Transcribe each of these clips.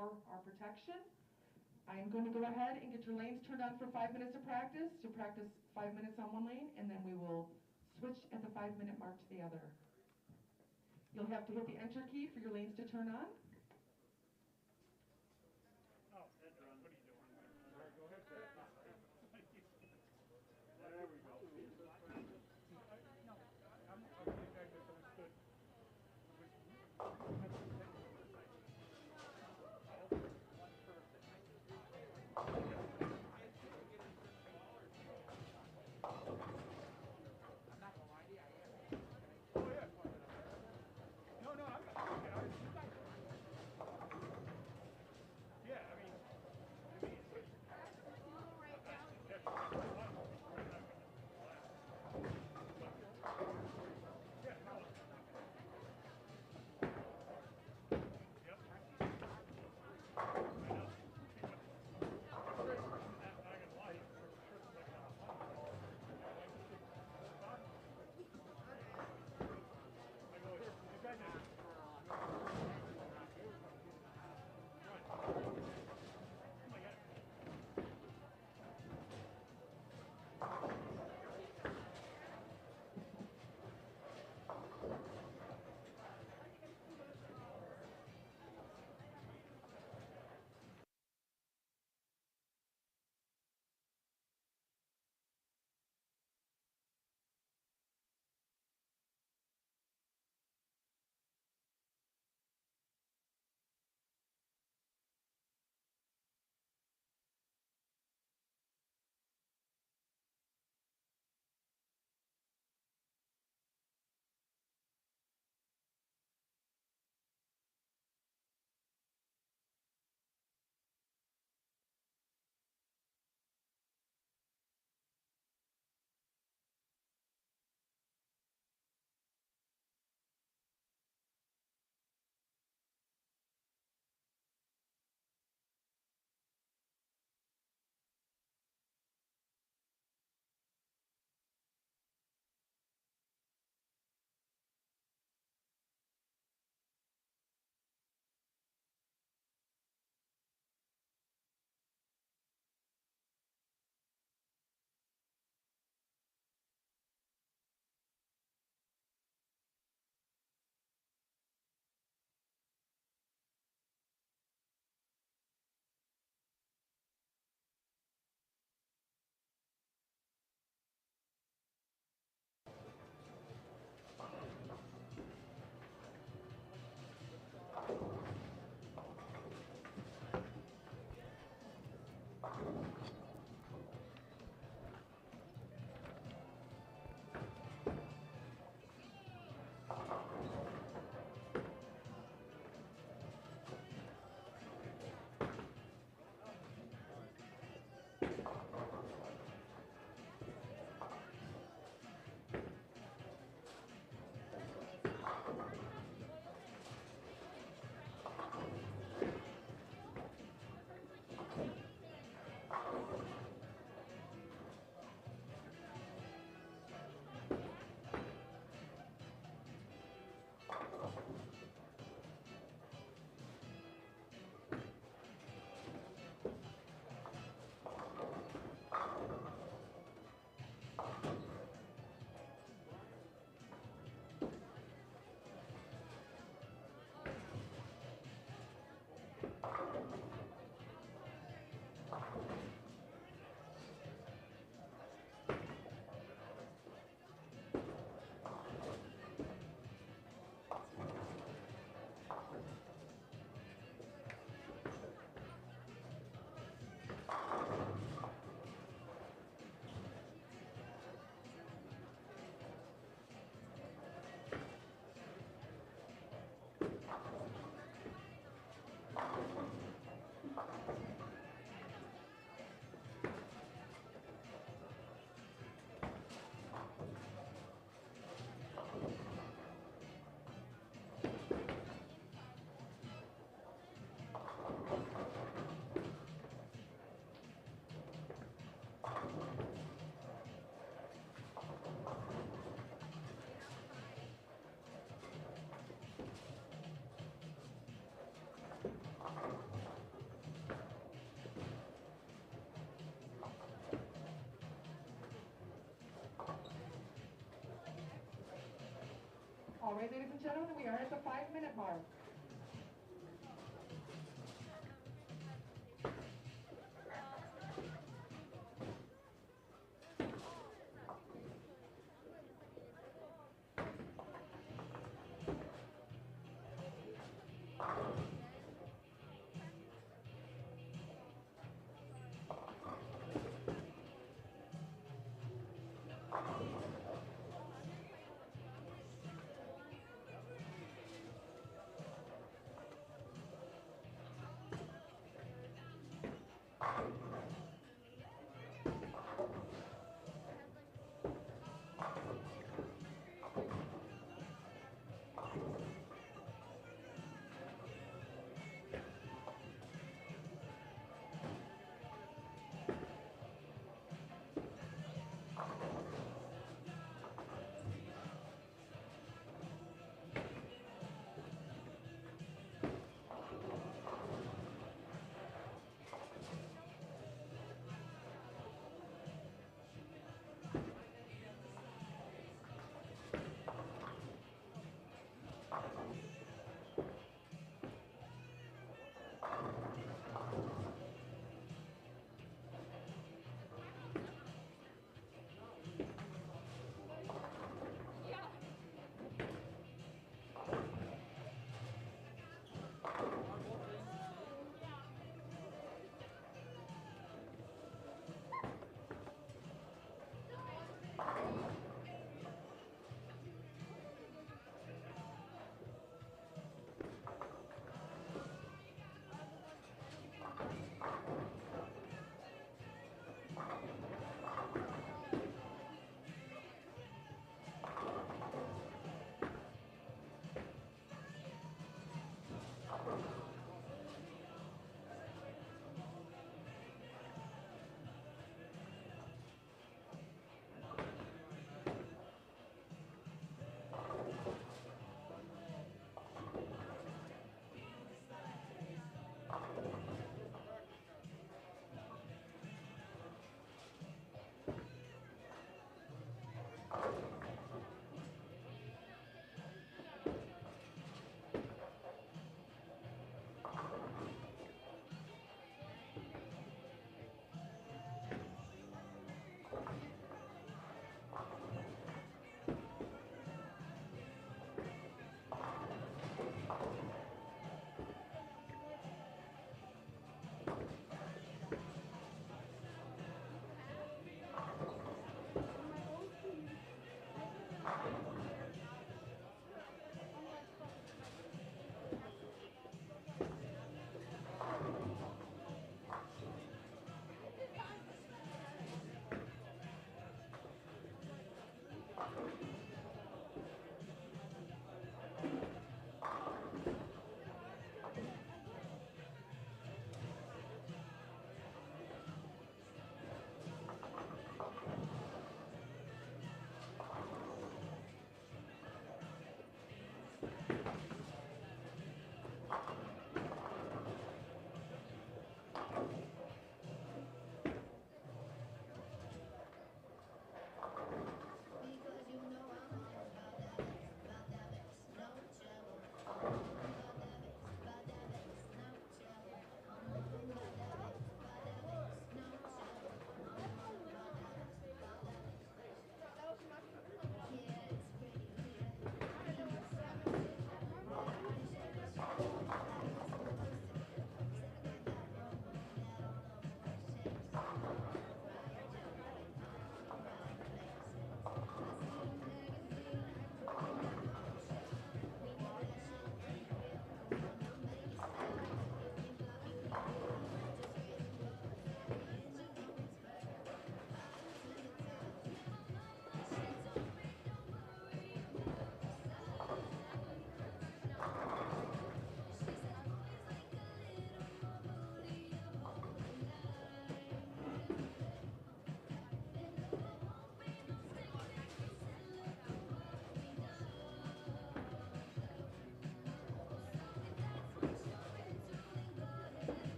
for our protection. I am going to go ahead and get your lanes turned on for 5 minutes of practice, to practice 5 minutes on one lane, and then we will switch at the 5-minute mark to the other. You'll have to hit the enter key for your lanes to turn on. Oh, that's Ron. What are you doing? Go ahead. There we go. No, I'm getting back misunderstood. I'm not gonna lie to you, I am. Oh yeah. No, I'm not. You guys. right, ladies and gentlemen, we are at the 5-minute mark.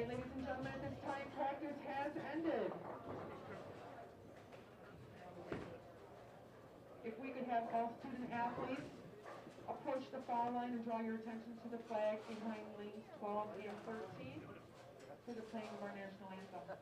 right, ladies and gentlemen, at this time, practice has ended. If we could have all student athletes approach the foul line and draw your attention to the flag behind lanes 12 and 13 for the playing of our national anthem.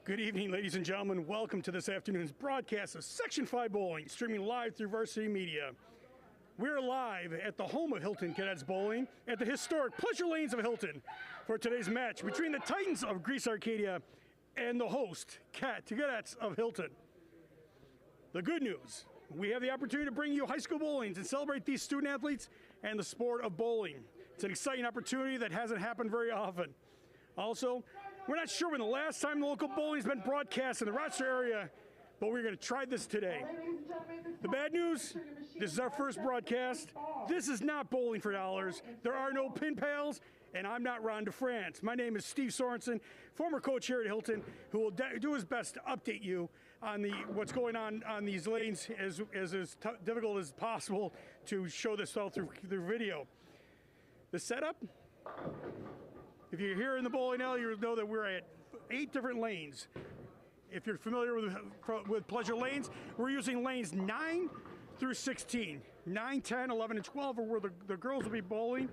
Good evening, ladies and gentlemen. Welcome to this afternoon's broadcast of Section 5 Bowling, streaming live through Varsity Media. We're live at the home of Hilton Cadets Bowling at the historic Pleasure Lanes of Hilton for today's match between the Titans of Greece-Arcadia and the host Cadets of Hilton. The good news, we have the opportunity to bring you high school bowling and celebrate these student athletes and the sport of bowling. It's an exciting opportunity that hasn't happened very often. Also, we're not sure when the last time the local bowling has been broadcast in the Rochester area, but we're going to try this today. The bad news, this is our first broadcast. This is not Bowling for Dollars. There are no pin pals, and I'm not Ron DeFrance. My name is Steve Sorensen, former coach here at Hilton, who will do his best to update you on what's going on these lanes as difficult as possible to show this all through video. The setup, if you're here in the bowling alley, you'll know that we're at 8 different lanes. If you're familiar with Pleasure Lanes, we're using lanes 9 through 16. 9, 10, 11, and 12 are where the girls will be bowling,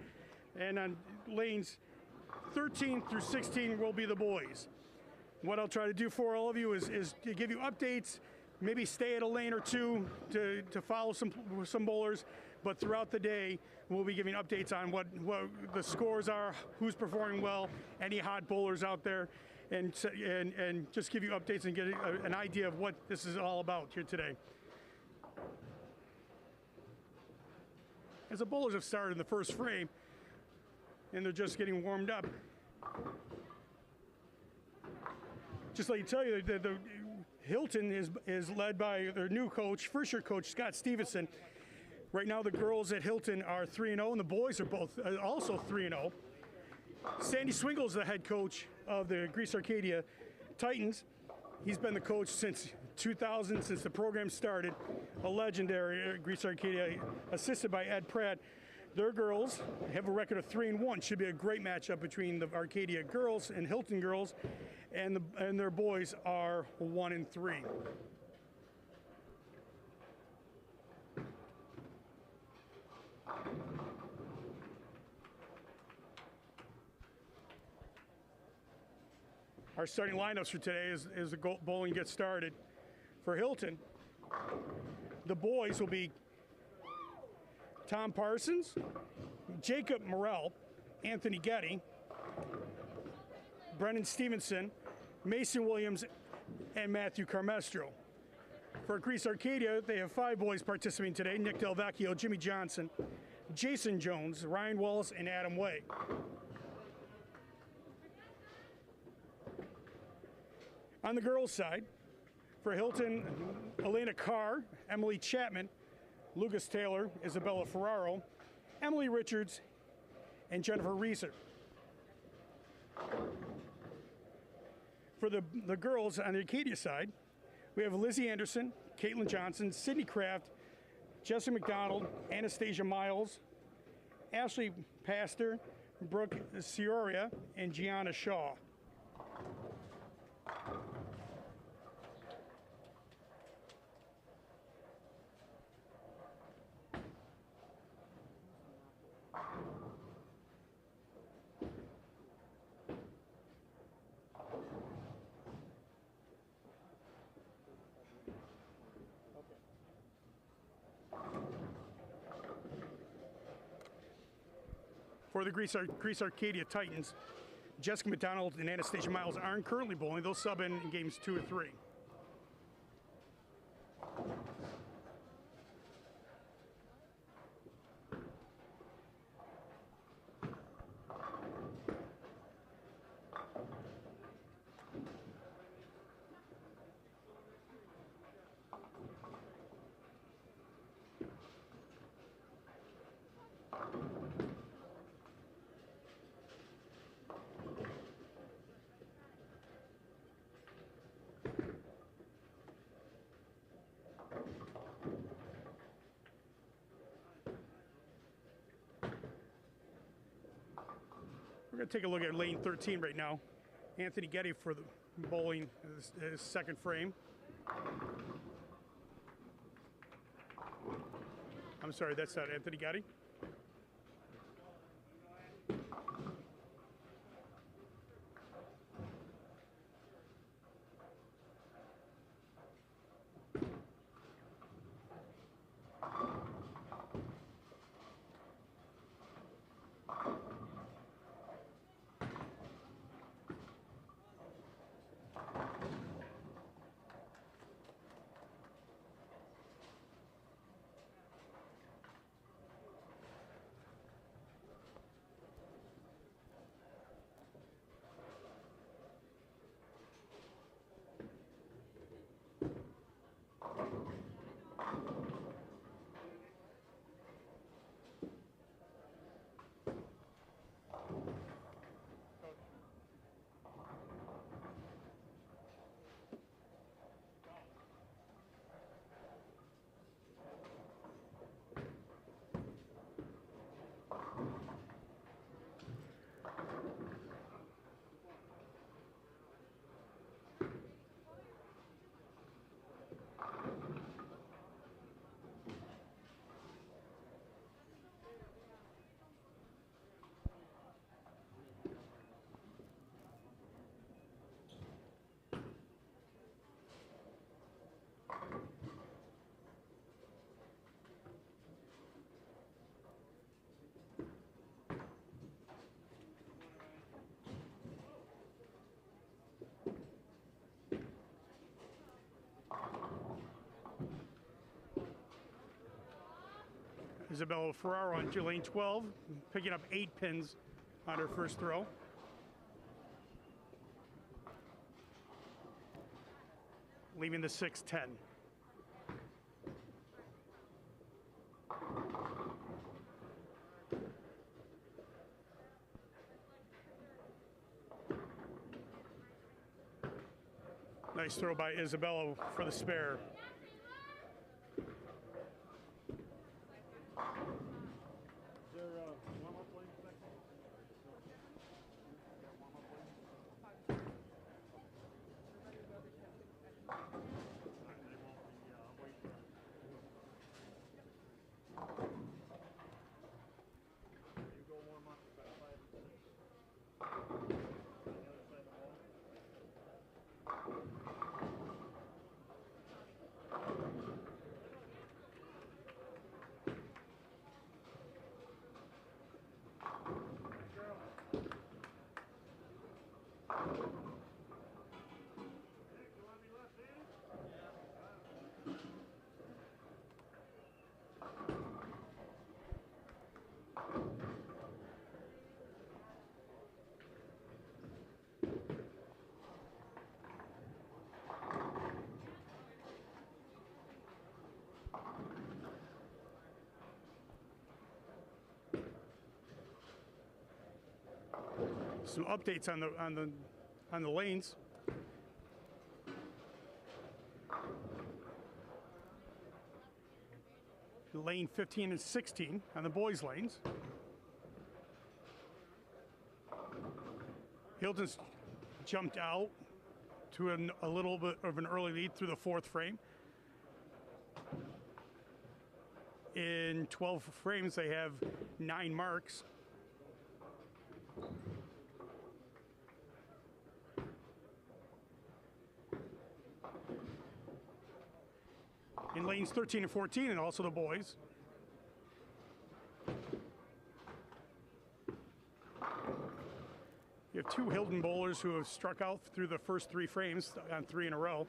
and on lanes 13 through 16 will be the boys. What I'll try to do for all of you is to give you updates, maybe stay at a lane or two to follow some bowlers, but throughout the day, we'll be giving updates on what the scores are, who's performing well, any hot bowlers out there, and just give you updates and get an idea of what this is all about here today. As the bowlers have started in the first frame, and they're just getting warmed up, just let me tell you that the Hilton is led by their new coach, first-year coach, Scott Stevenson. Right now, the girls at Hilton are 3-0, and the boys are both also 3-0. Sandy Swingle is the head coach of the Greece-Arcadia Titans. He's been the coach since 2000, since the program started. A legendary Greece-Arcadia, assisted by Ed Pratt. Their girls have a record of 3-1. Should be a great matchup between the Arcadia girls and Hilton girls, and their boys are 1-3. Our starting lineups for today as the bowling gets started. For Hilton, the boys will be Tom Parsons, Jacob Morrell, Anthony Getty, Brennan Stevenson, Mason Williams, and Matthew Carmestro. For Greece-Arcadia, they have 5 boys participating today: Nick Del Vecchio, Jimmy Johnson, Jason Jones, Ryan Wallace, and Adam Way. On the girls' side, for Hilton, Elena Carr, Emily Chapman, Lucas Taylor, Isabel Ferraro, Emily Richards, and Jennifer Reeser. For the girls on the Arcadia side, we have Lizzie Anderson, Caitlin Johnson, Sydney Kraft, Jessica McDonald, Anastasia Miles, Ashley Pastor, Brooke Cioria, and Gianna Shaw. For the Greece-Arcadia Titans, Jessica McDonald and Anastasia Miles aren't currently bowling. They'll sub in games 2 or 3. We're going to take a look at lane 13 right now. Anthony Getty for the bowling his second frame. I'm sorry, that's not Anthony Getty. Isabel Ferraro on lane 12, picking up 8 pins on her first throw. Leaving the 6-10. Nice throw by Isabella for the spare. some updates on the lanes. Lane 15 and 16 on the boys' lanes. Hilton's jumped out to a little bit of an early lead through the fourth frame. In 12 frames, they have 9 marks. In lanes 13 and 14, and also the boys. You have 2 Hilton bowlers who have struck out through the first 3 frames on 3 in a row.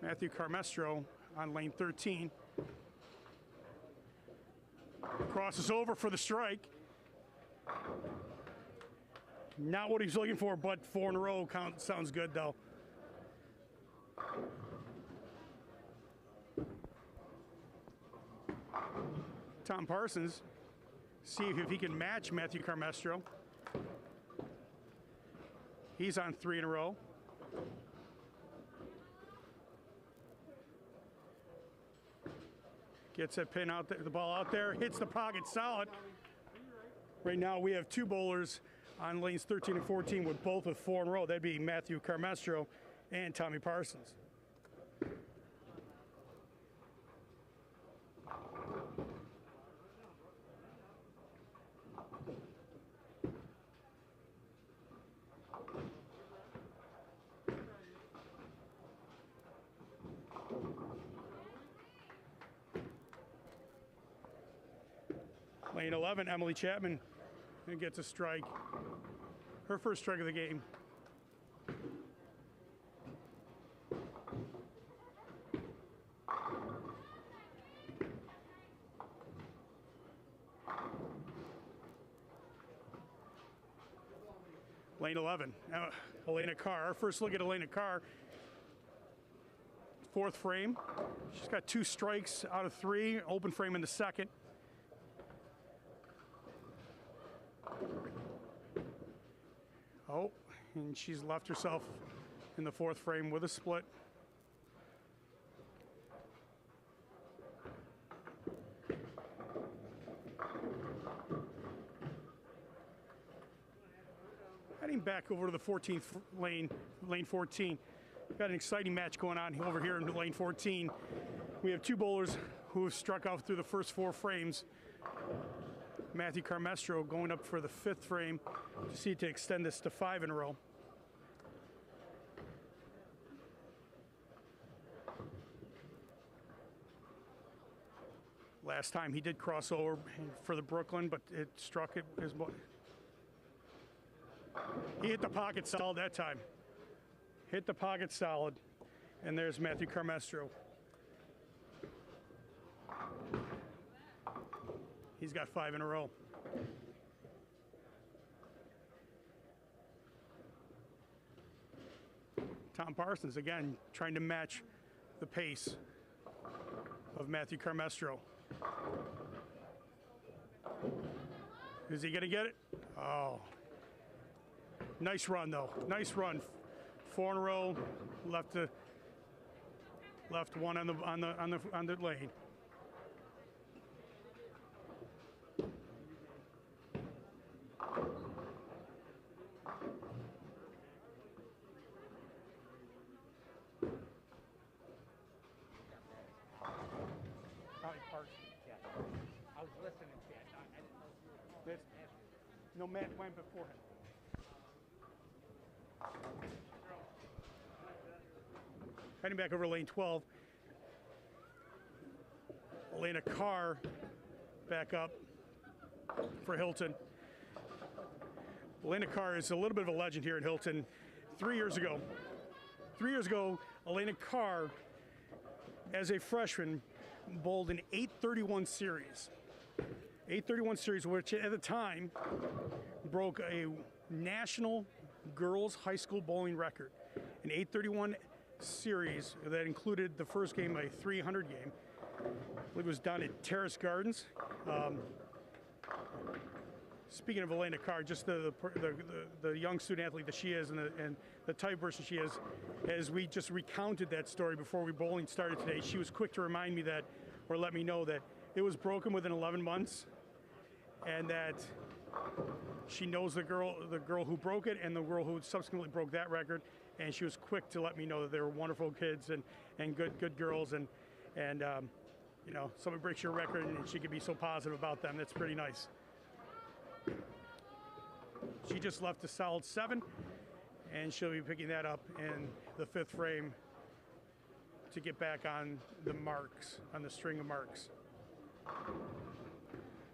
Matthew Carmestro on lane 13. Crosses over for the strike. Not what he's looking for, but 4 in a row count sounds good though. Tom Parsons, see if he can match Matthew Carmestro. He's on 3 in a row. Gets that pin out there, the ball out there, hits the pocket solid. Right now we have 2 bowlers on lanes 13 and 14 with both with 4 in a row. That'd be Matthew Carmestro and Tommy Parsons. Lane 11, Emily Chapman gets a strike. Her first strike of the game. Lane 11, Elena Carr. Our first look at Elena Carr. 4th frame. She's got 2 strikes out of 3, open frame in the second. Oh, and she's left herself in the 4th frame with a split. Heading back over to the 14th lane, lane 14. Got an exciting match going on over here in lane 14. We have 2 bowlers who have struck out through the first 4 frames. Matthew Carmestro going up for the 5th frame to see to extend this to 5 in a row. Last time he did cross over for the Brooklyn, but it struck it as well. He hit the pocket solid that time. Hit the pocket solid, and there's Matthew Carmestro. He's got 5 in a row. Tom Parsons, again, trying to match the pace of Matthew Carmestro. Is he going to get it? Oh. Nice run, though. Nice run. 4 in a row. Left 1 on the lane. I was listening to it. I didn't know. No, Matt went before him. Heading back over lane 12. Elena Carr back up for Hilton. Elena Carr is a little bit of a legend here in Hilton. 3 years ago, Elena Carr, as a freshman, bowled an 831 series. 831 series, which at the time broke a national girls high school bowling record. An 831 series that included the first game, a 300 game. I believe it was down at Terrace Gardens. Speaking of Elena Carr, just the young student athlete that she is and the type of person she is, as we just recounted that story before bowling started today, she was quick to remind me that, or let me know that it was broken within 11 months, and that she knows the girl who broke it and the girl who subsequently broke that record, and she was quick to let me know that they were wonderful kids and good girls, and you know, somebody breaks your record and she could be so positive about them. That's pretty nice. She just left a solid 7, and she'll be picking that up in the 5th frame to get back on the marks, on the string of marks.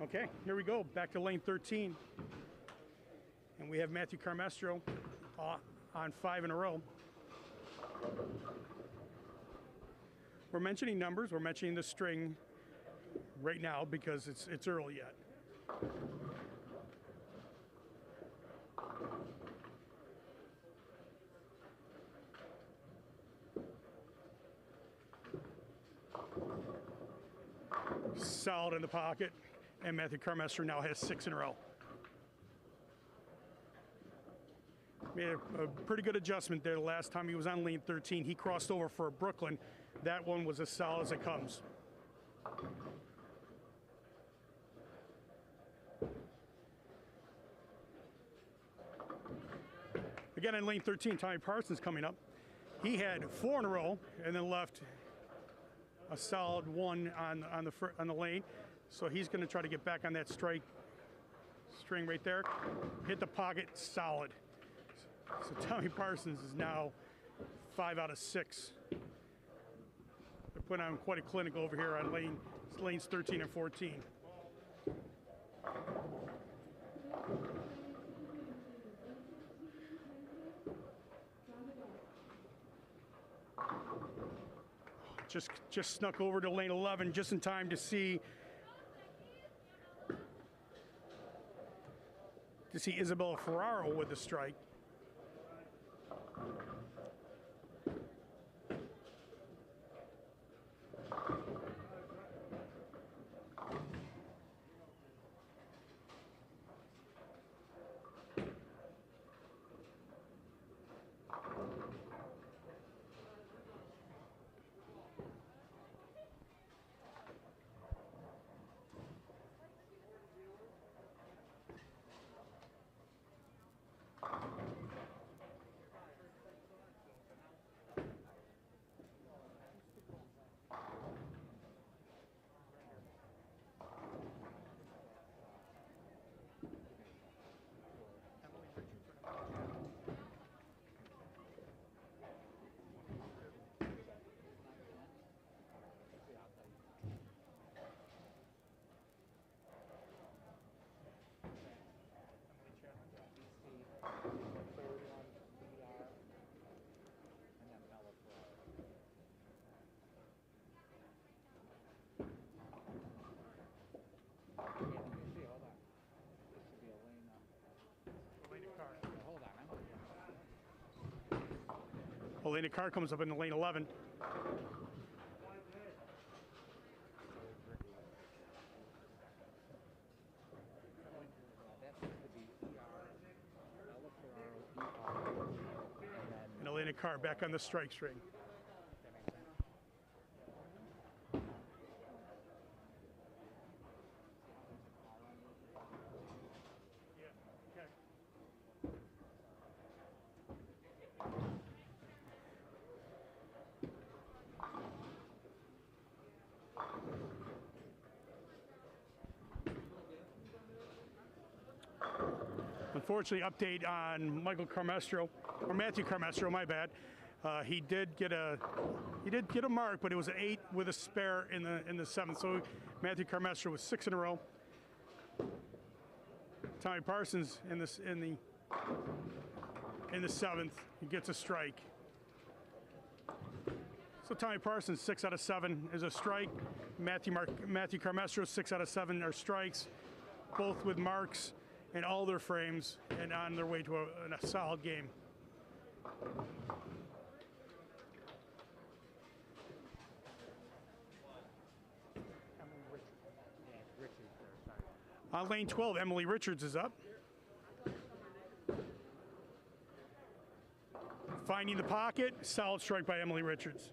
Okay, here we go, back to lane 13. And we have Matthew Carmestro on 5 in a row. We're mentioning numbers, we're mentioning the string right now because it's early yet. Solid in the pocket, and Matthew Carmestro now has 6 in a row. Made a pretty good adjustment there the last time he was on lane 13. He crossed over for Brooklyn. That one was as solid as it comes. Again, in lane 13, Tommy Parsons coming up. He had 4 in a row and then left a solid 1 on the lane. So he's going to try to get back on that string right there. Hit the pocket, solid. So Tommy Parsons is now 5 out of 6. They're putting on quite a clinic over here on lanes 13 and 14. Just snuck over to lane 11 just in time to see Isabel Ferraro with the strike. Elena Carr comes up in the lane 11. And Elena Carr back on the strike string. Unfortunately, update on Matthew Carmestro, my bad. He did get a mark, but it was an 8 with a spare in the 7th. So Matthew Carmestro was 6 in a row. Tommy Parsons in the 7th, he gets a strike. So Tommy Parsons 6 out of 7 is a strike. Matthew Carmestro 6 out of 7 are strikes, both with marks in all their frames and on their way to a solid game. On lane 12, Emily Richards is up. Finding the pocket, solid strike by Emily Richards.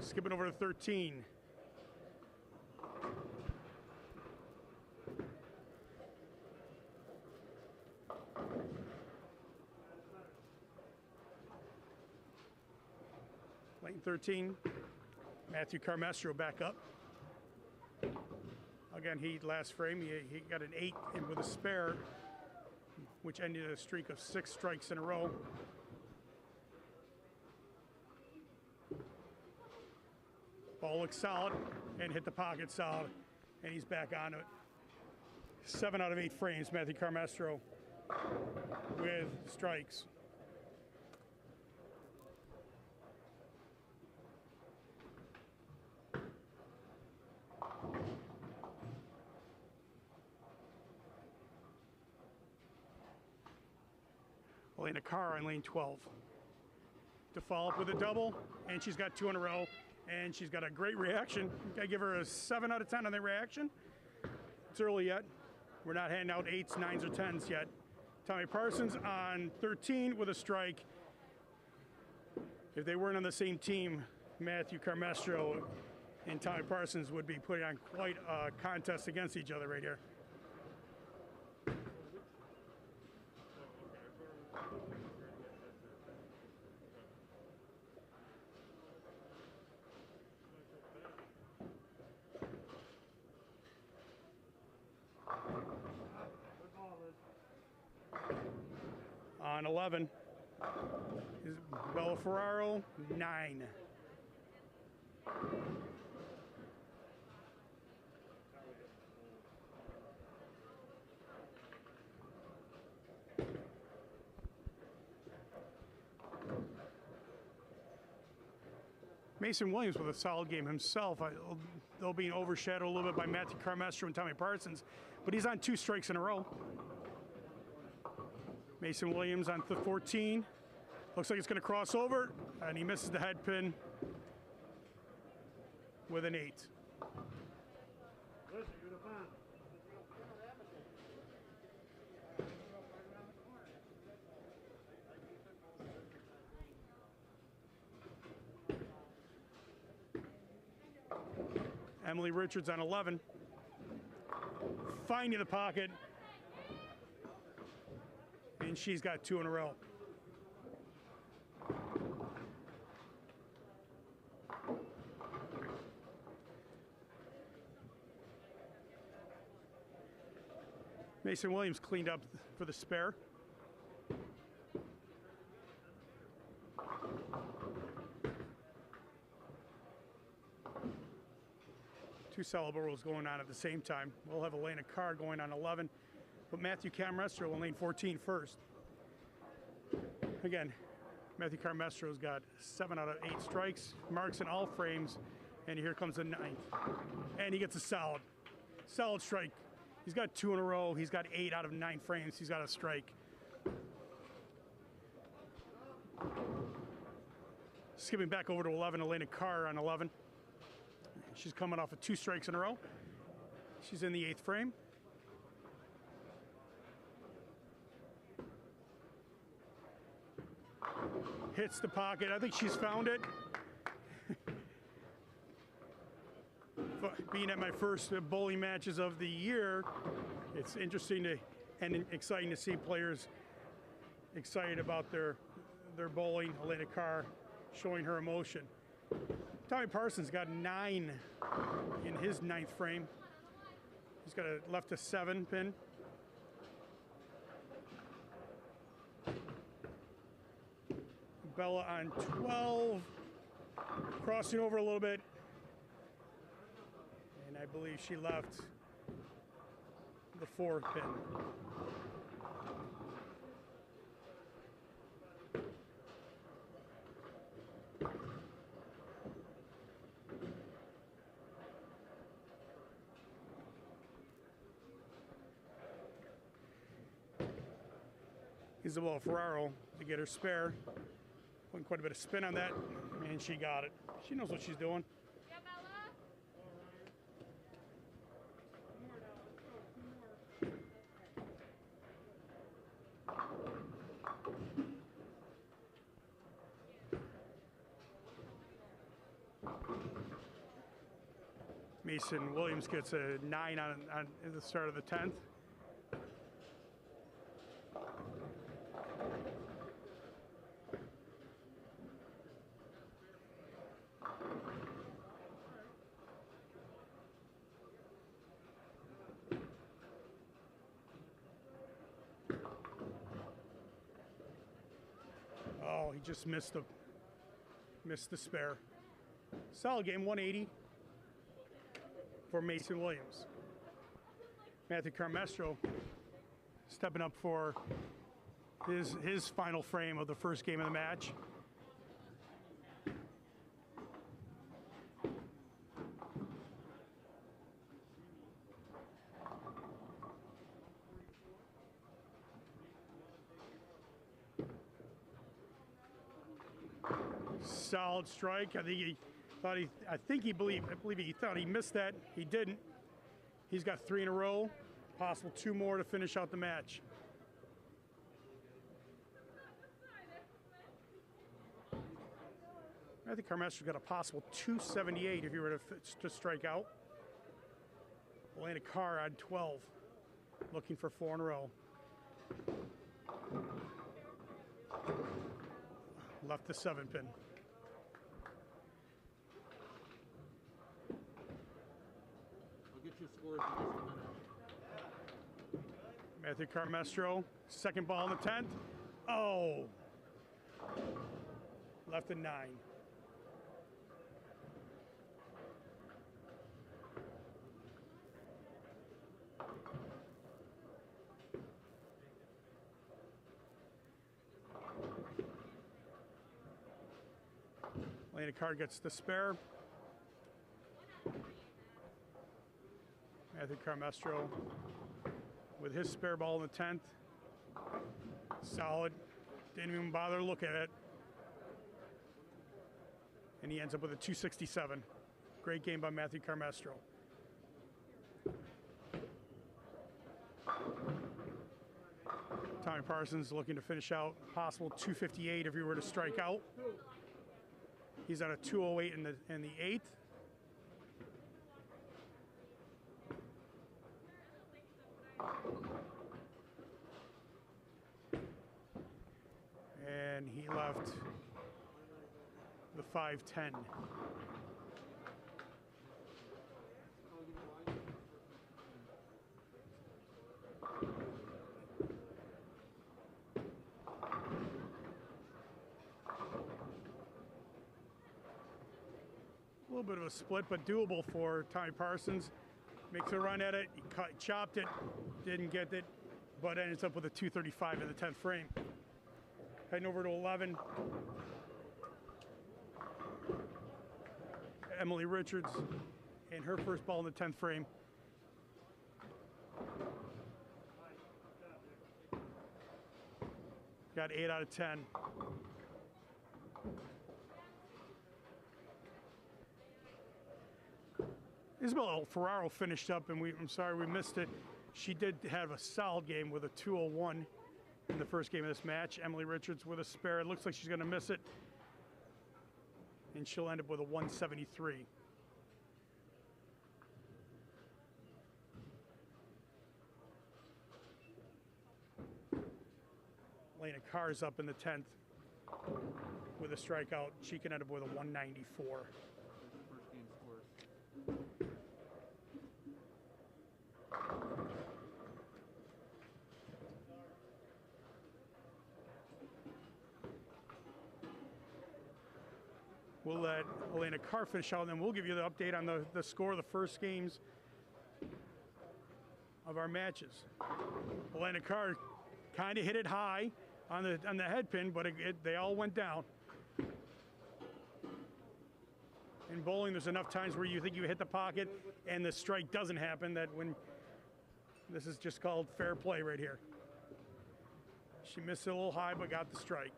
Skipping over to 13. Lane 13, Matthew Carmestro back up. Again, last frame, he got an 8 and with a spare, which ended a streak of 6 strikes in a row. Ball looks solid and hit the pocket solid, and he's back on it. 7 out of 8 frames, Matthew Carmestro with strikes. Elena Carr on lane 12 to follow up with a double, and she's got 2 in a row, and she's got a great reaction. I give her a 7 out of 10 on the reaction. It's early yet. We're not handing out 8s, 9s, or 10s yet. Tommy Parsons on 13 with a strike. If they weren't on the same team, Matthew Carmestro and Tommy Parsons would be putting on quite a contest against each other right here. On 11 is Isabel Ferraro, 9. Mason Williams with a solid game himself, though being overshadowed a little bit by Matthew Carmestro and Tommy Parsons, but he's on 2 strikes in a row. Mason Williams on 14. Looks like it's going to cross over, and he misses the head pin with an 8. Emily Richards on 11. Finding the pocket. And she's got 2 in a row. Mason Williams cleaned up for the spare. Two solid rolls going on at the same time. We'll have Elena Carr going on 11. But Matthew Carmestro in lane 14 first. Again, Matthew Carmestro's got 7 out of 8 strikes, marks in all frames, and here comes the 9th. And he gets a solid strike. He's got 2 in a row. He's got 8 out of 9 frames. He's got a strike. Skipping back over to 11, Elena Carr on 11. She's coming off of 2 strikes in a row. She's in the 8th frame. Hits the pocket. I think she's found it. Being at my first bowling matches of the year, it's interesting and exciting to see players excited about their bowling. Elena Carr showing her emotion. Tommy Parsons got 9 in his 9th frame. He's got left a 7 pin. Bella on 12, crossing over a little bit, and I believe she left the 4 pin. Isabel Ferraro to get her spare. Putting quite a bit of spin on that, and she got it. She knows what she's doing. Mason Williams gets a 9 on at the start of the 10th. Oh, he just missed the spare. Solid game, 180 for Mason Williams. Matthew Carmestro stepping up for his final frame of the first game of the match. Solid strike. I believe he thought he missed that. He didn't. He's got 3 in a row, possible 2 more to finish out the match. I think Carmestro's got a possible 278 if he were to strike out. Elena Carr on 12, looking for 4 in a row. Left the 7-pin. I'll get you scores in just a minute. Matthew Carmestro, second ball in the 10th. Oh! Left a 9. Elena Carr gets the spare. Matthew Carmestro with his spare ball in the 10th. Solid. Didn't even bother to look at it. And he ends up with a 267. Great game by Matthew Carmestro. Tommy Parsons looking to finish out. Possible 258 if he were to strike out. He's at a 208 in the 8th. And he left the 510. A little bit of a split, but doable for Tommy Parsons. Makes a run at it, he chopped it, didn't get it, but ends up with a 235 in the 10th frame. Heading over to 11. Emily Richards and her first ball in the 10th frame. Got 8 out of 10. Isabel Ferraro finished up, and I'm sorry we missed it. She did have a solid game with a 201 in the first game of this match. Emily Richards with a spare. It looks like she's going to miss it, and she'll end up with a 173. Elena Carr's up in the 10th with a strikeout. She can end up with a 194. First game scores. We'll let Elena Carr finish out, and then we'll give you the update on the score of the first games of our matches. Elena Carr kind of hit it high on the head pin, but they all went down. In bowling, there's enough times where you think you hit the pocket and the strike doesn't happen, that when this is just called fair play right here. She missed it a little high, but got the strike.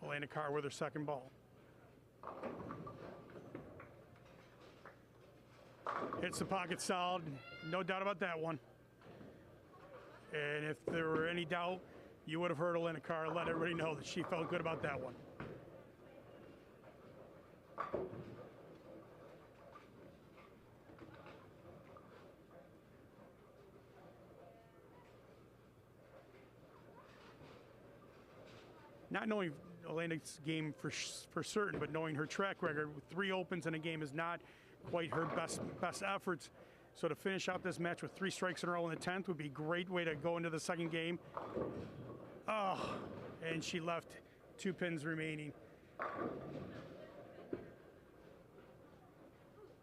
Elena Carr with her second ball. Hits the pocket solid, no doubt about that one. And if there were any doubt, you would have heard Elena Carr let everybody know that she felt good about that one. Not knowing Elena's game for certain, but knowing her track record with 3 opens in a game is not quite her best efforts. So to finish out this match with 3 strikes in a row in the 10th would be a great way to go into the second game. Oh, and she left 2 pins remaining.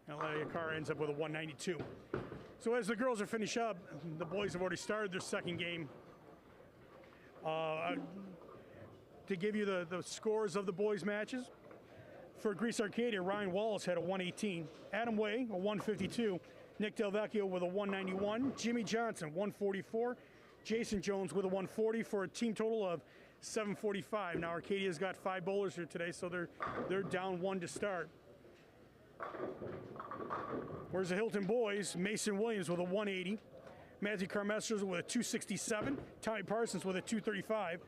Elena Carr ends up with a 192. So as the girls are finished up, the boys have already started their second game. To give you the scores of the boys' matches, for Greece-Arcadia, Ryan Wallace had a 118, Adam Way a 152, Nick Del Vecchio with a 191, Jimmy Johnson 144, Jason Jones with a 140 for a team total of 745. Now Arcadia's got 5 bowlers here today, so they're down 1 to start. Whereas the Hilton boys, Mason Williams with a 180, Matthew Carmesters with a 267, Tommy Parsons with a 235,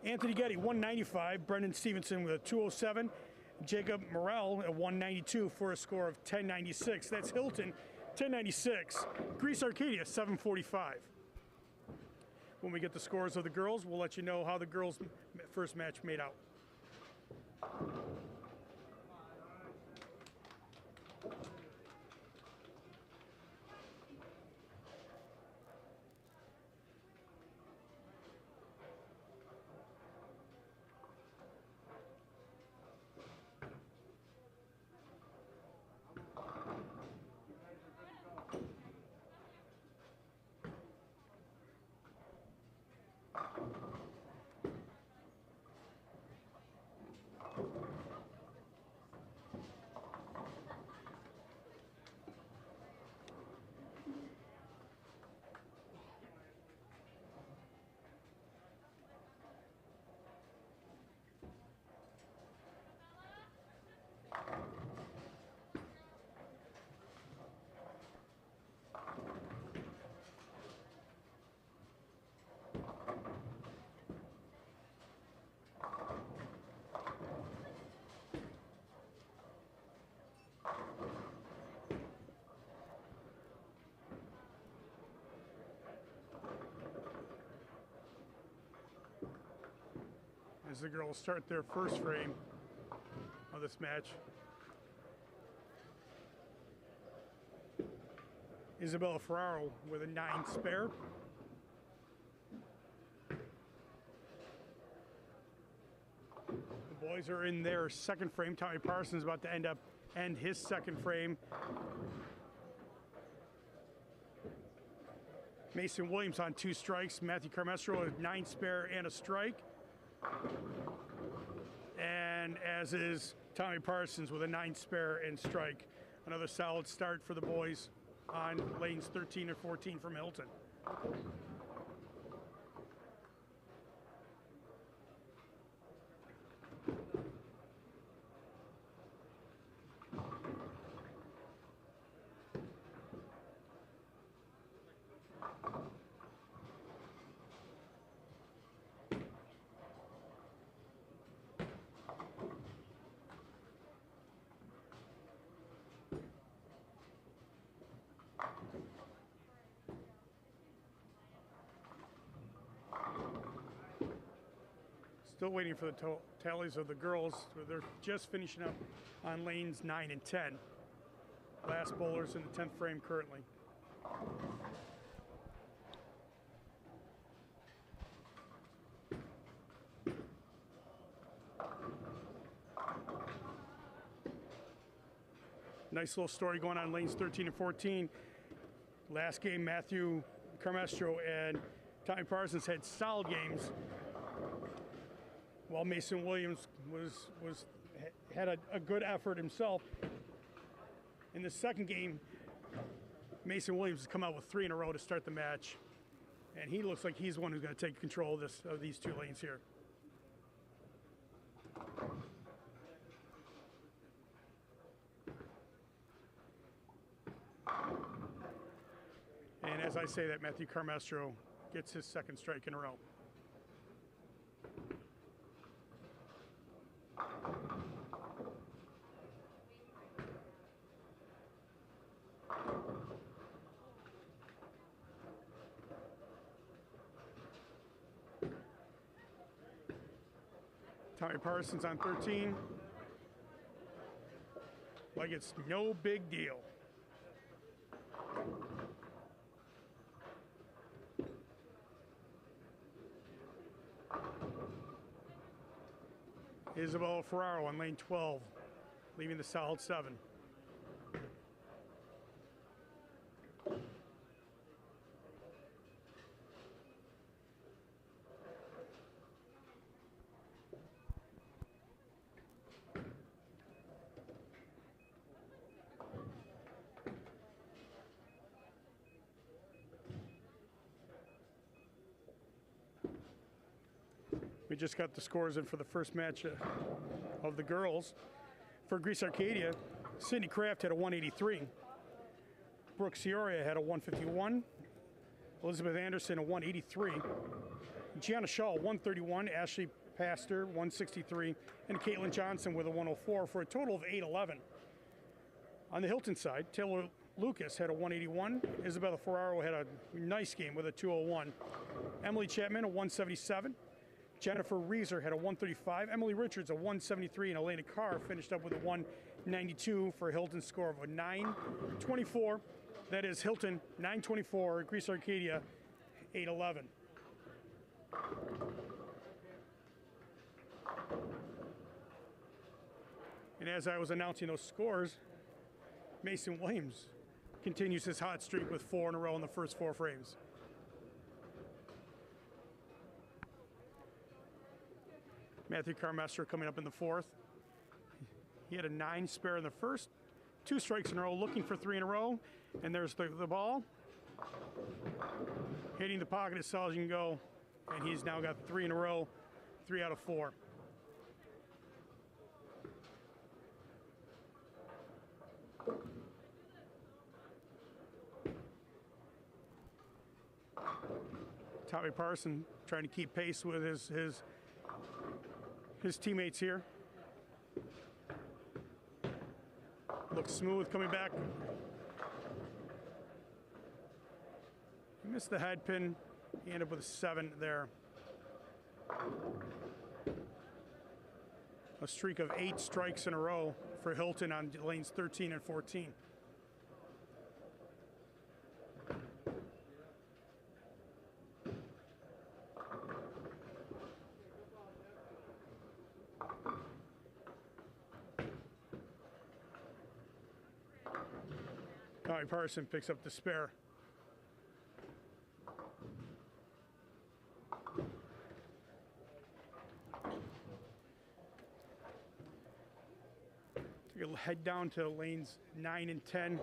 Anthony Getty 195, Brendan Stevenson with a 207, Jacob Morrell at 192 for a score of 1096. That's Hilton 1096, Greece-Arcadia 745. When we get the scores of the girls, we'll let you know how the girls' first match made out. As the girls start their first frame of this match. Isabel Ferraro with a 9 spare. The boys are in their second frame. Tommy Parsons about to end his second frame. Mason Williams on 2 strikes. Matthew Carmestro with 9 spare and a strike. And as is Tommy Parsons with a 9 spare and strike. Another solid start for the boys on lanes 13 and 14 from Hilton. Still waiting for the tallies of the girls. They're just finishing up on lanes 9 and 10. Last bowlers in the 10th frame currently. Nice little story going on lanes 13 and 14. Last game, Matthew Carmestro and Tommy Parsons had solid games, while Mason Williams had a good effort himself. In the second game, Mason Williams has come out with 3 in a row to start the match, and he looks like he's the one who's going to take control of these 2 lanes here. And as I say that, Matthew Carmestro gets his 2nd strike in a row. Tommy Parsons on 13. Like it's no big deal. Isabel Ferraro on lane 12, leaving the solid 7. We just got the scores in for the first match of the girls. For Greece-Arcadia, Sydney Kraft had a 183. Brooke Cioria had a 151. Elizabeth Anderson a 183. Gianna Shaw 131. Ashley Pastor 163. And Caitlin Johnson with a 104 for a total of 811. On the Hilton side, Taylor Lucas had a 181. Isabella Ferraro had a nice game with a 201. Emily Chapman a 177. Jennifer Reeser had a 135. Emily Richards a 173, and Elena Carr finished up with a 192 for a Hilton score of a 924. That is Hilton 924, Greece-Arcadia 811. And as I was announcing those scores, Mason Williams continues his hot streak with 4 in a row in the first 4 frames. Matthew Carmester coming up in the 4th. He had a 9 spare in the first. 2 strikes in a row, looking for 3 in a row. And there's the ball. Hitting the pocket as solid as you can go. And he's now got 3 in a row, 3 out of 4. Tommy Parsons trying to keep pace with his teammates here. Looks smooth coming back. He missed the head pin. He ended up with a 7 there. A streak of 8 strikes in a row for Hilton on lanes 13 and 14. Tommy Parsons picks up the spare. We'll head down to lanes 9 and 10.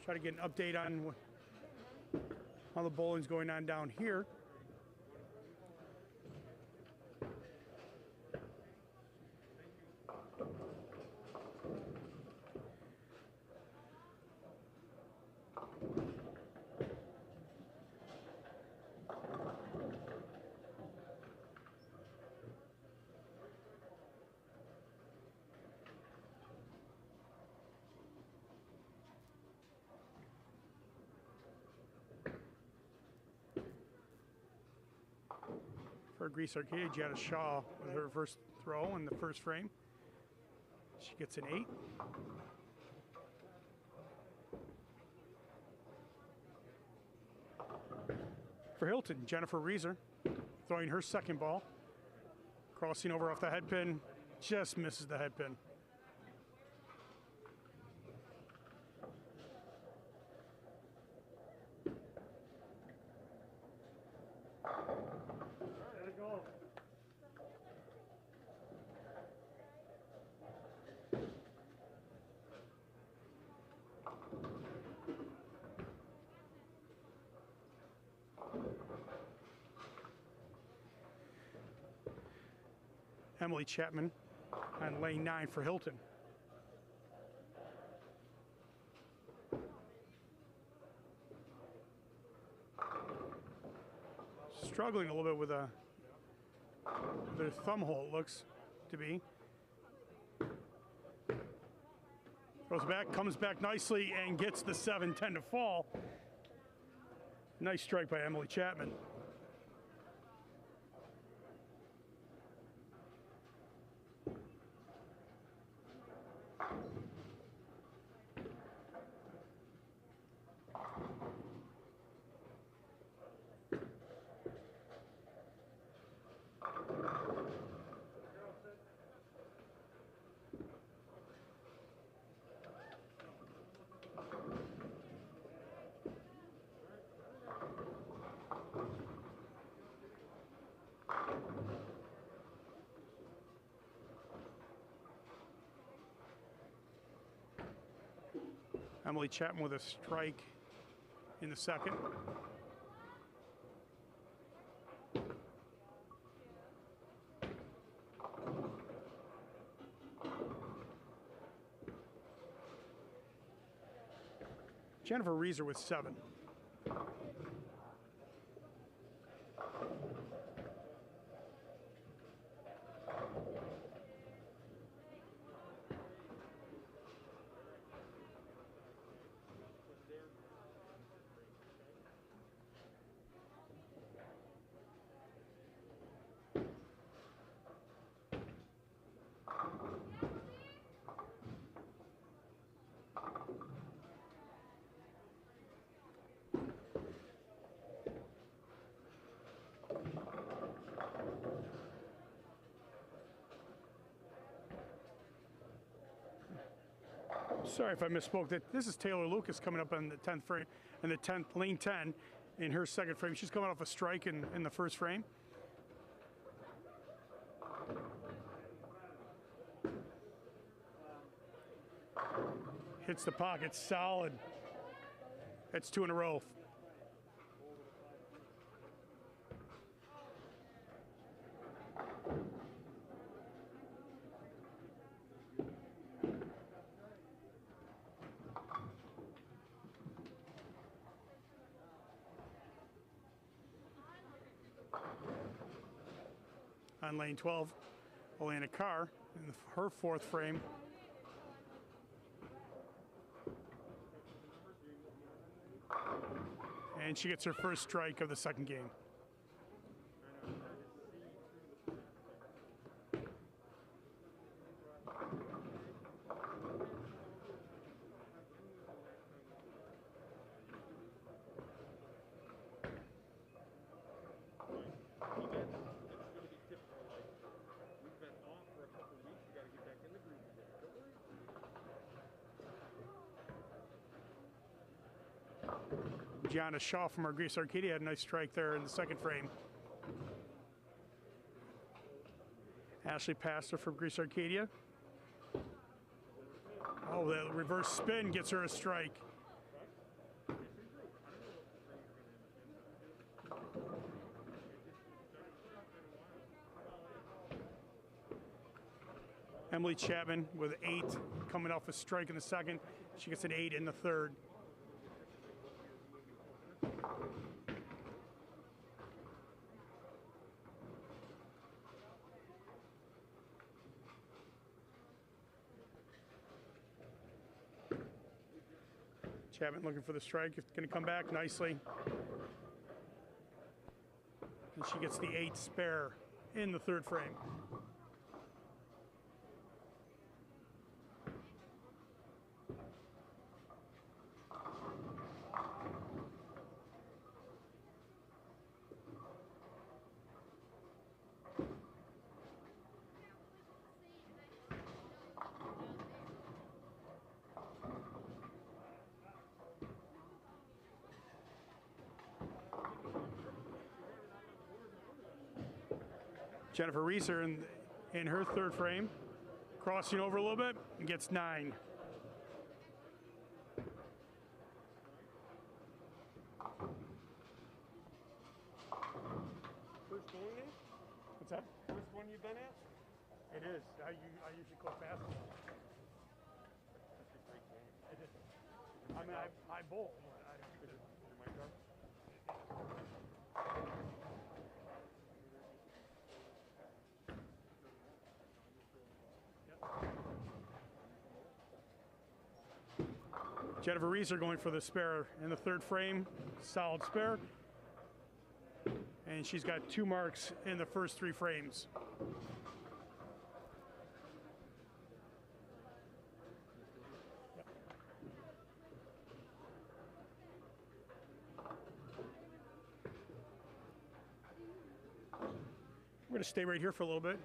Try to get an update on how the bowling's going on down here. For Greece-Arcadia, Gianna Shaw with her first throw in the first frame. She gets an 8. For Hilton, Jennifer Reeser throwing her second ball. Crossing over off the head pin, just misses the head pin. Emily Chapman on lane 9 for Hilton. Struggling a little bit with their thumb hole, it looks to be. Goes back, comes back nicely, and gets the 7-10 to fall. Nice strike by Emily Chapman. Emily Chapman with a strike in the second. Jennifer Reeser with 7. Sorry if I misspoke. This is Taylor Lucas coming up on the 10th frame, in the 10th lane 10, in her second frame. She's coming off a strike in the first frame. Hits the pocket solid. That's 2 in a row. On lane 12, Elena Carr in her fourth frame. And she gets her first strike of the second game. Gianna Shaw from our Greece-Arcadia had a nice strike there in the second frame. Ashley Pastor from Greece-Arcadia. Oh, that reverse spin gets her a strike. Emily Chapman with 8, coming off a strike in the second. She gets an 8 in the third. Chapman looking for the strike. It's going to come back nicely. And she gets the 8 spare in the third frame. Jennifer Reeser in her third frame, crossing over a little bit and gets 9. First going in? What's that? First one you've been at? It is. I usually call basketball. It is. I mean, I bowl. Is it my turn? Jennifer Reeser going for the spare in the third frame, solid spare. And she's got 2 marks in the first 3 frames. We're going to stay right here for a little bit.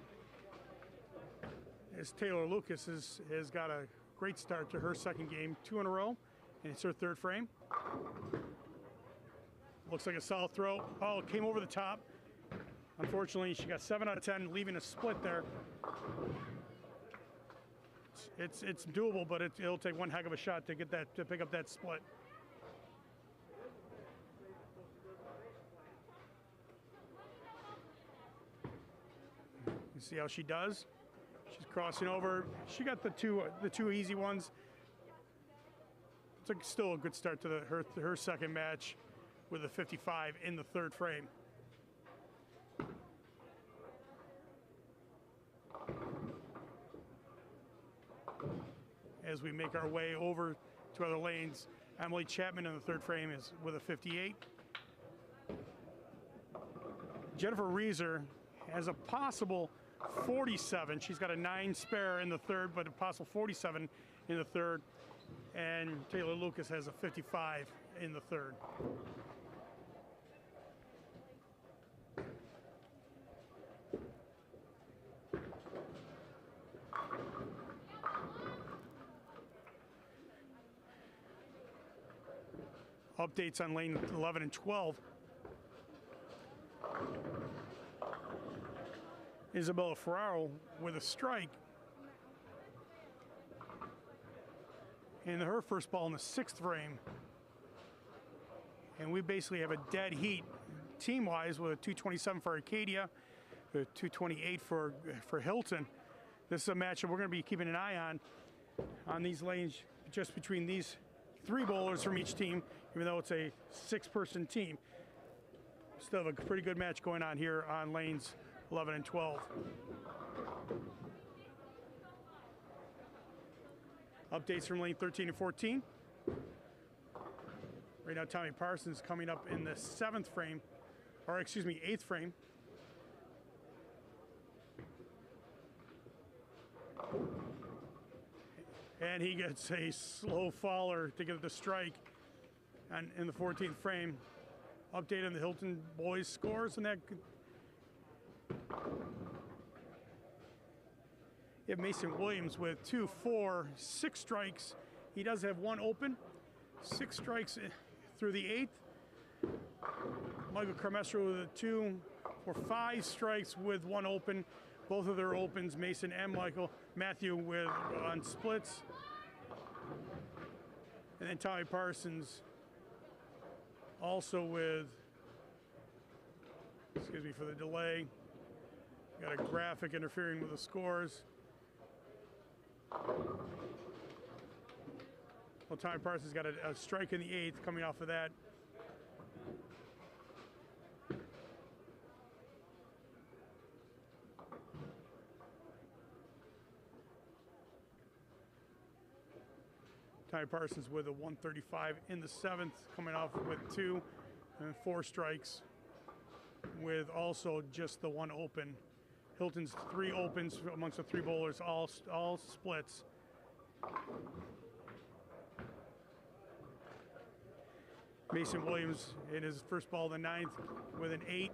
As Taylor Lucas has got a great start to her second game, 2 in a row, and it's her third frame. Looks like a solid throw. Oh, it came over the top. Unfortunately, she got 7 out of 10, leaving a split there. It's doable, but it'll take one heck of a shot to get that, to pick up that split. You see how she does? She's crossing over. She got the two easy ones. It's still a good start to her second match with a 55 in the third frame. As we make our way over to other lanes, Emily Chapman in the third frame is with a 58. Jennifer Reeser has a possible 47. She's got a 9 spare in the third, but a possible 47 in the third. And Taylor Lucas has a 55 in the third. Updates on lane 11 and 12. Isabel Ferraro with a strike. And her first ball in the 6th frame. And we basically have a dead heat team-wise with a 227 for Arcadia, a 228 for Hilton. This is a match that we're going to be keeping an eye on these lanes, just between these 3 bowlers from each team, even though it's a 6-person team. Still have a pretty good match going on here on lanes 11 and 12. Updates from lane 13 and 14. Right now, Tommy Parsons coming up in the 7th frame, or excuse me, 8th frame. And he gets a slow faller to get the strike in the 14th frame. Update on the Hilton boys scores, and that you have Mason Williams with 2, 4, 6 strikes. He does have 1 open. 6 strikes through the 8th. Michael Carmestro with a 2 for 5 strikes with 1 open. Both of their opens, Mason and Matthew with on splits. And then Tommy Parsons also with, excuse me for the delay, got a graphic interfering with the scores. Well, Tommy Parsons got a strike in the 8th coming off of that. Tommy Parsons with a 135 in the 7th, coming off with 2 and 4 strikes, with also just the 1 open. Hilton's 3 opens amongst the 3 bowlers, all splits. Mason Williams in his first ball of the 9th with an 8.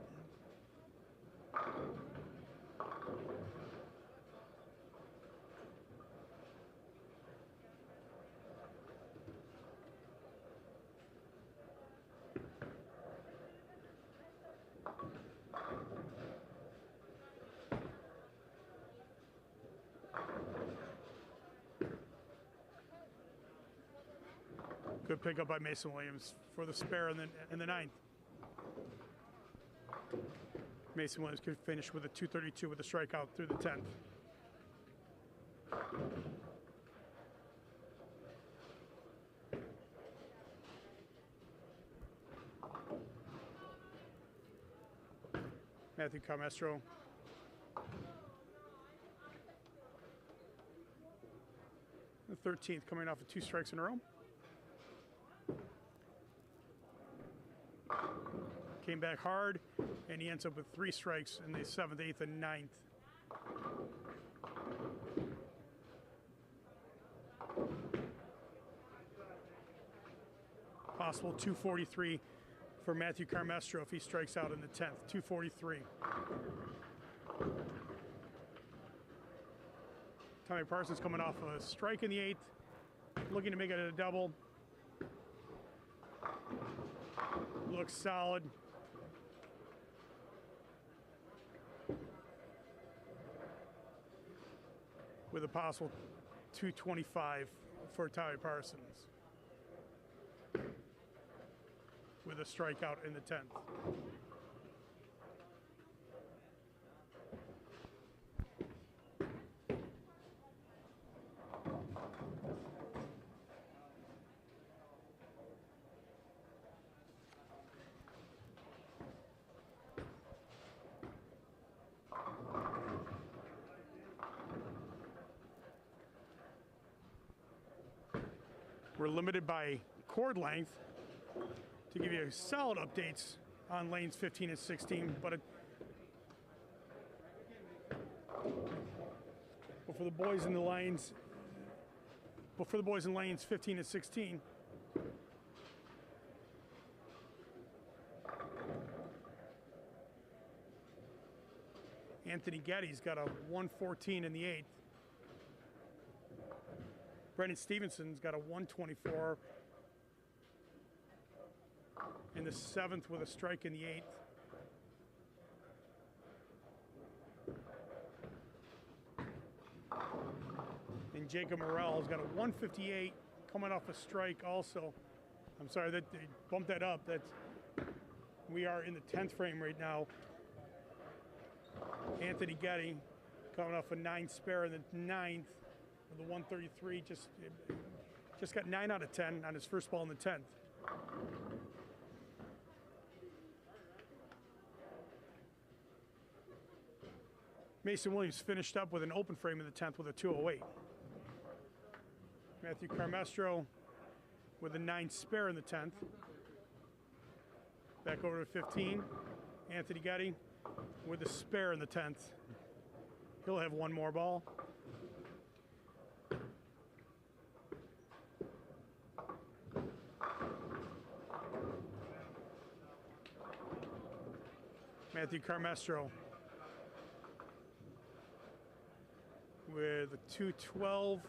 Good pickup by Mason Williams for the spare in the 9th. Mason Williams could finish with a 232 with a strikeout through the 10th. Matthew Carmestro. The 13th, coming off of 2 strikes in a row. Came back hard, and he ends up with 3 strikes in the 7th, 8th, and 9th. Possible 243 for Matthew Carmestro if he strikes out in the 10th. 243. Tommy Parsons coming off a strike in the 8th, looking to make it a double. Looks solid. With a possible 225 for Tommy Parsons. With a strikeout in the 10th. We're limited by cord length to give you solid updates on lanes 15 and 16, but for the boys in the lanes, 15 and 16, Anthony Getty's got a 114 in the 8th. Brendan Stevenson's got a 124 in the 7th with a strike in the 8th. And Jacob Morrell's got a 158 coming off a strike also. I'm sorry that they bumped that up. We are in the 10th frame right now. Anthony Getty coming off a 9 spare in the 9th. The 133 just got 9 out of 10 on his first ball in the 10th. Mason Williams finished up with an open frame in the 10th with a 208. Matthew Carmestro with a 9 spare in the 10th. Back over to 15. Anthony Getty with a spare in the 10th. He'll have 1 more ball. Matthew Carmestro with a 212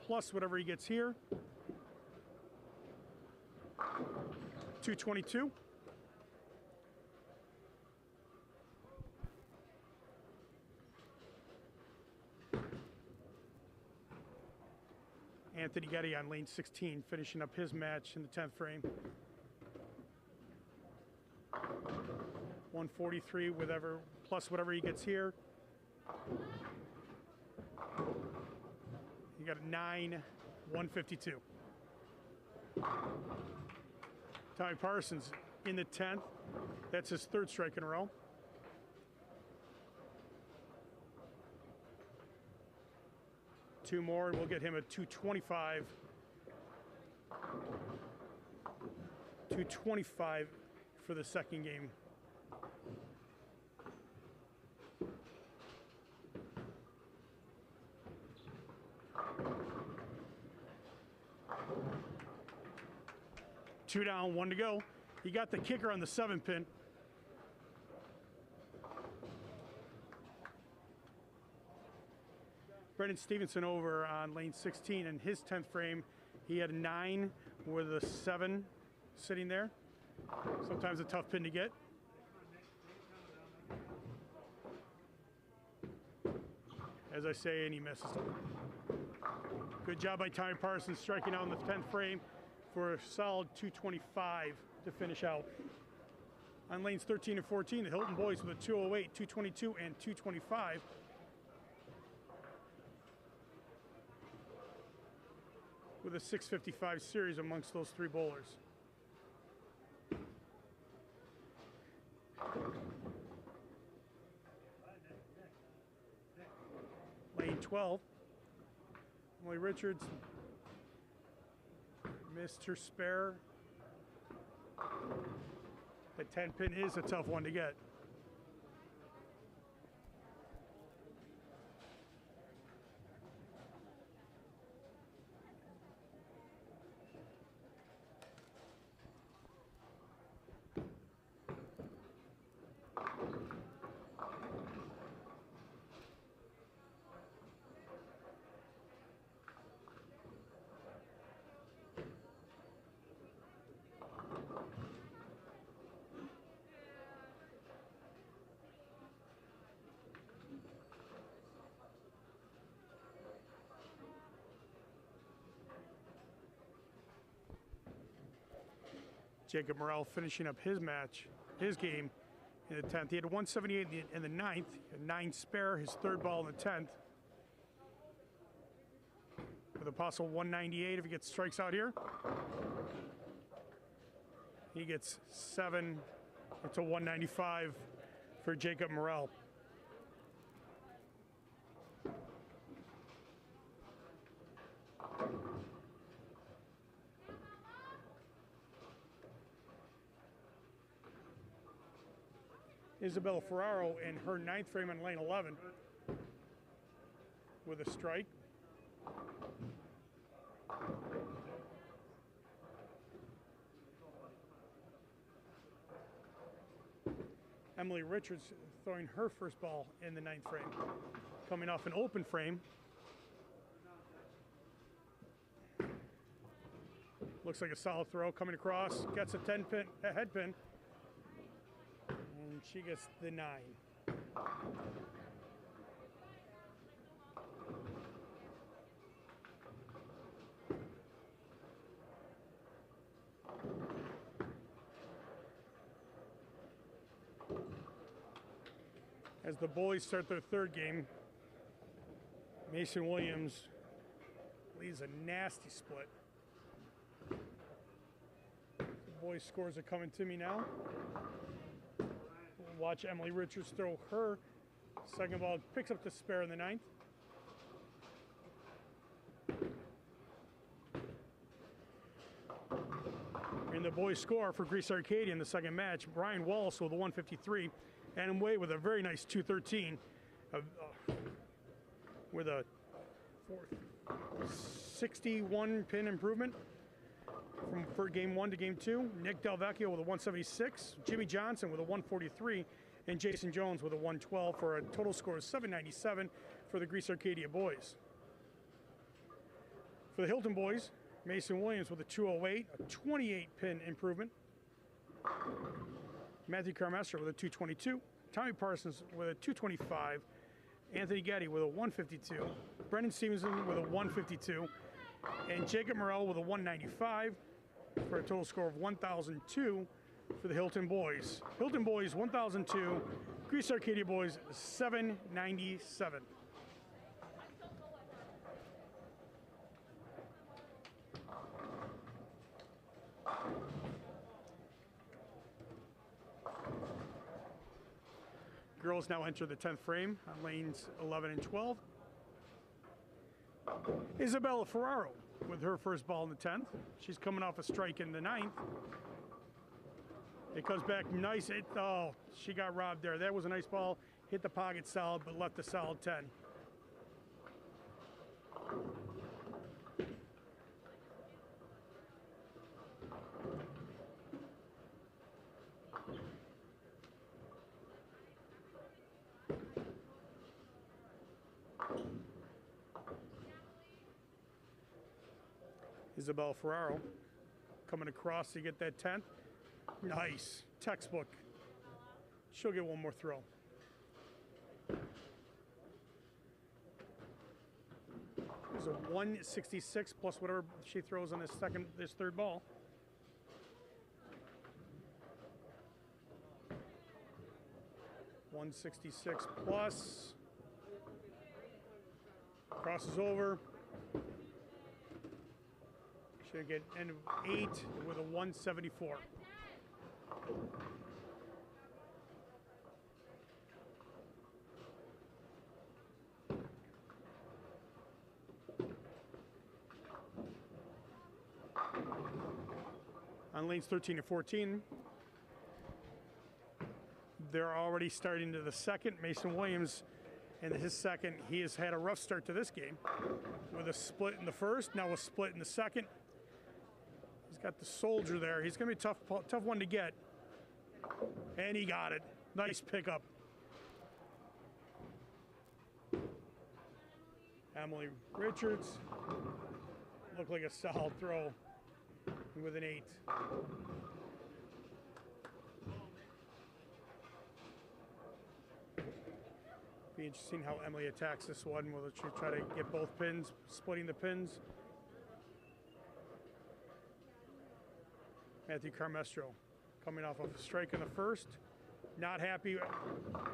plus whatever he gets here. 222. Anthony Getty on lane 16, finishing up his match in the 10th frame. 143 plus whatever he gets here. You got a 9, 152. Tommy Parsons in the 10th. That's his 3rd strike in a row. Two more, and we'll get him a 225. 225 for the second game. Two down, 1 to go. He got the kicker on the 7-pin. Brendan Stevenson over on lane 16 in his 10th frame. He had a 9 with a 7 sitting there. Sometimes a tough pin to get. As I say, and he misses. Good job by Tommy Parsons striking out in the 10th frame for a solid 225 to finish out. On lanes 13 and 14, the Hilton boys with a 208, 222, and 225. with a 655 series amongst those three bowlers. Lane 12. Emily Richards missed her spare. The 10 pin is a tough one to get. Jacob Morrell finishing up his game in the 10th. He had a 178 in the 9th, a 9 spare, his third ball in the 10th. With a possible 198 if he gets strikes out here. He gets 7 to 195 for Jacob Morrell. Isabel Ferraro in her 9th frame on lane 11 with a strike. Emily Richards throwing her first ball in the 9th frame, coming off an open frame. Looks like a solid throw coming across, gets a head pin. She gets the 9. As the boys start their third game, Mason Williams leads a nasty split. The boys' scores are coming to me now. Watch Emily Richards throw her second ball, picks up the spare in the 9th. And the boys score for Greece-Arcadia in the second match. Brian Wallace with a 153, Adam Way with a very nice 213, with a 61 pin improvement from game 1 to game 2. Nick Delvecchio with a 176, Jimmy Johnson with a 143, and Jason Jones with a 112 for a total score of 797 for the Greece-Arcadia boys. For the Hilton boys, Mason Williams with a 208, a 28 pin improvement. Matthew Carmester with a 222, Tommy Parsons with a 225, Anthony Getty with a 152, Brendan Stevenson with a 152, and Jacob Morrell with a 195 for a total score of 1,002 for the Hilton boys. Hilton boys 1,002, Greece-Arcadia boys 797. Girls now enter the 10th frame on lanes 11 and 12. Isabella Ferraro with her first ball in the 10th. She's coming off a strike in the 9th. It comes back nice. Oh, she got robbed there. That was a nice ball. Hit the pocket solid, but left a solid 10. Isabel Ferraro coming across to get that 10th. Nice. Textbook. She'll get one more throw. There's a 166 plus whatever she throws on this third ball. .166 plus. Crosses over. Should get end of 8 with a 174. On lanes 13 and 14, they're already starting to the second. Mason Williams in his second. He has had a rough start to this game with a split in the first, now a split in the second. He's got the soldier there. He's going to be a tough one to get. And he got it. Nice pickup. Emily Richards. Looked like a solid throw with an 8. Be interesting how Emily attacks this one. Will she try to get both pins, splitting the pins? Matthew Carmestro coming off of a strike in the first. Not happy,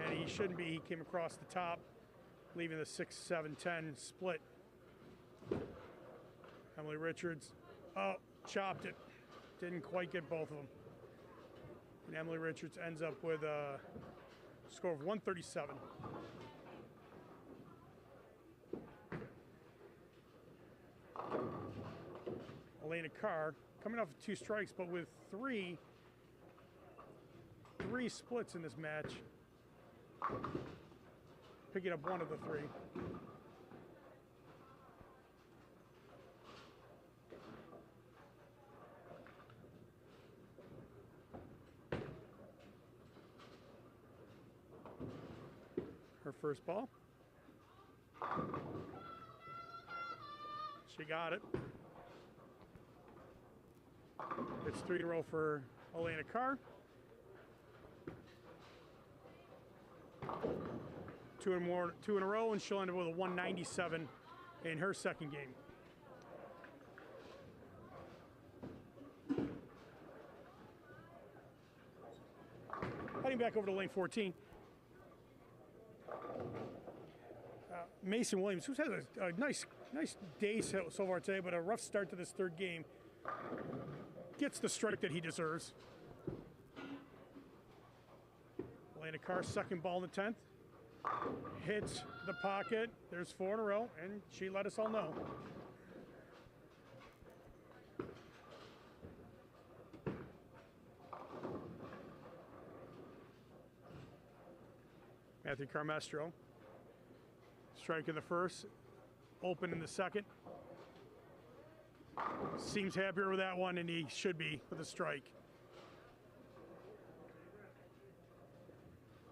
and he shouldn't be. He came across the top, leaving the 6, 7, 10 split. Emily Richards, chopped it. Didn't quite get both of them. And Emily Richards ends up with a score of 137. Elena Carr coming off of 2 strikes, but with three splits in this match. Picking up 1 of the 3. Her first ball. She got it. It's 3 in a row for Elena Carr. 2 in a row, and she'll end up with a 197 in her second game. Heading back over to lane 14. Mason Williams, who's had a nice day so far today, but a rough start to this third game, gets the strike that he deserves. Elena Carr, second ball in the 10th. Hits the pocket. There's 4 in a row, and she let us all know. Matthew Carmestro. Strike in the first, open in the second. Seems happier with that one, and he should be with a strike.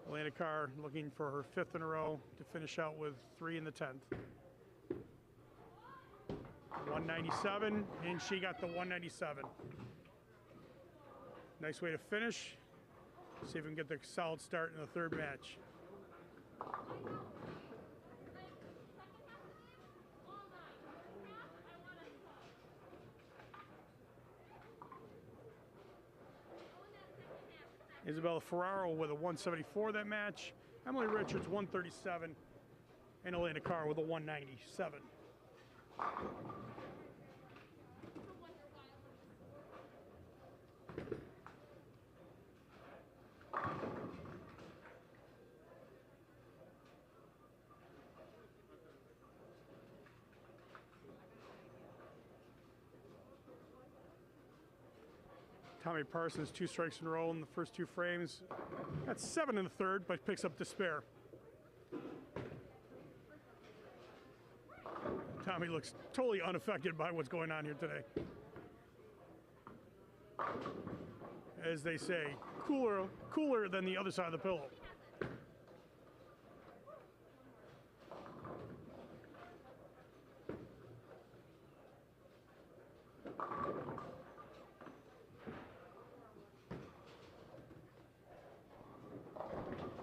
Elena Carr looking for her 5th in a row to finish out with 3 in the 10th. 197, and she got the 197. Nice way to finish. See if we can get the solid start in the third match. Isabel Ferraro with a 174 that match. Emily Richards 137, and Elena Carr with a 197. Tommy Parsons, 2 strikes in a row in the first 2 frames. Got 7 in the third, but picks up despair. Tommy looks totally unaffected by what's going on here today. As they say, cooler than the other side of the pillow.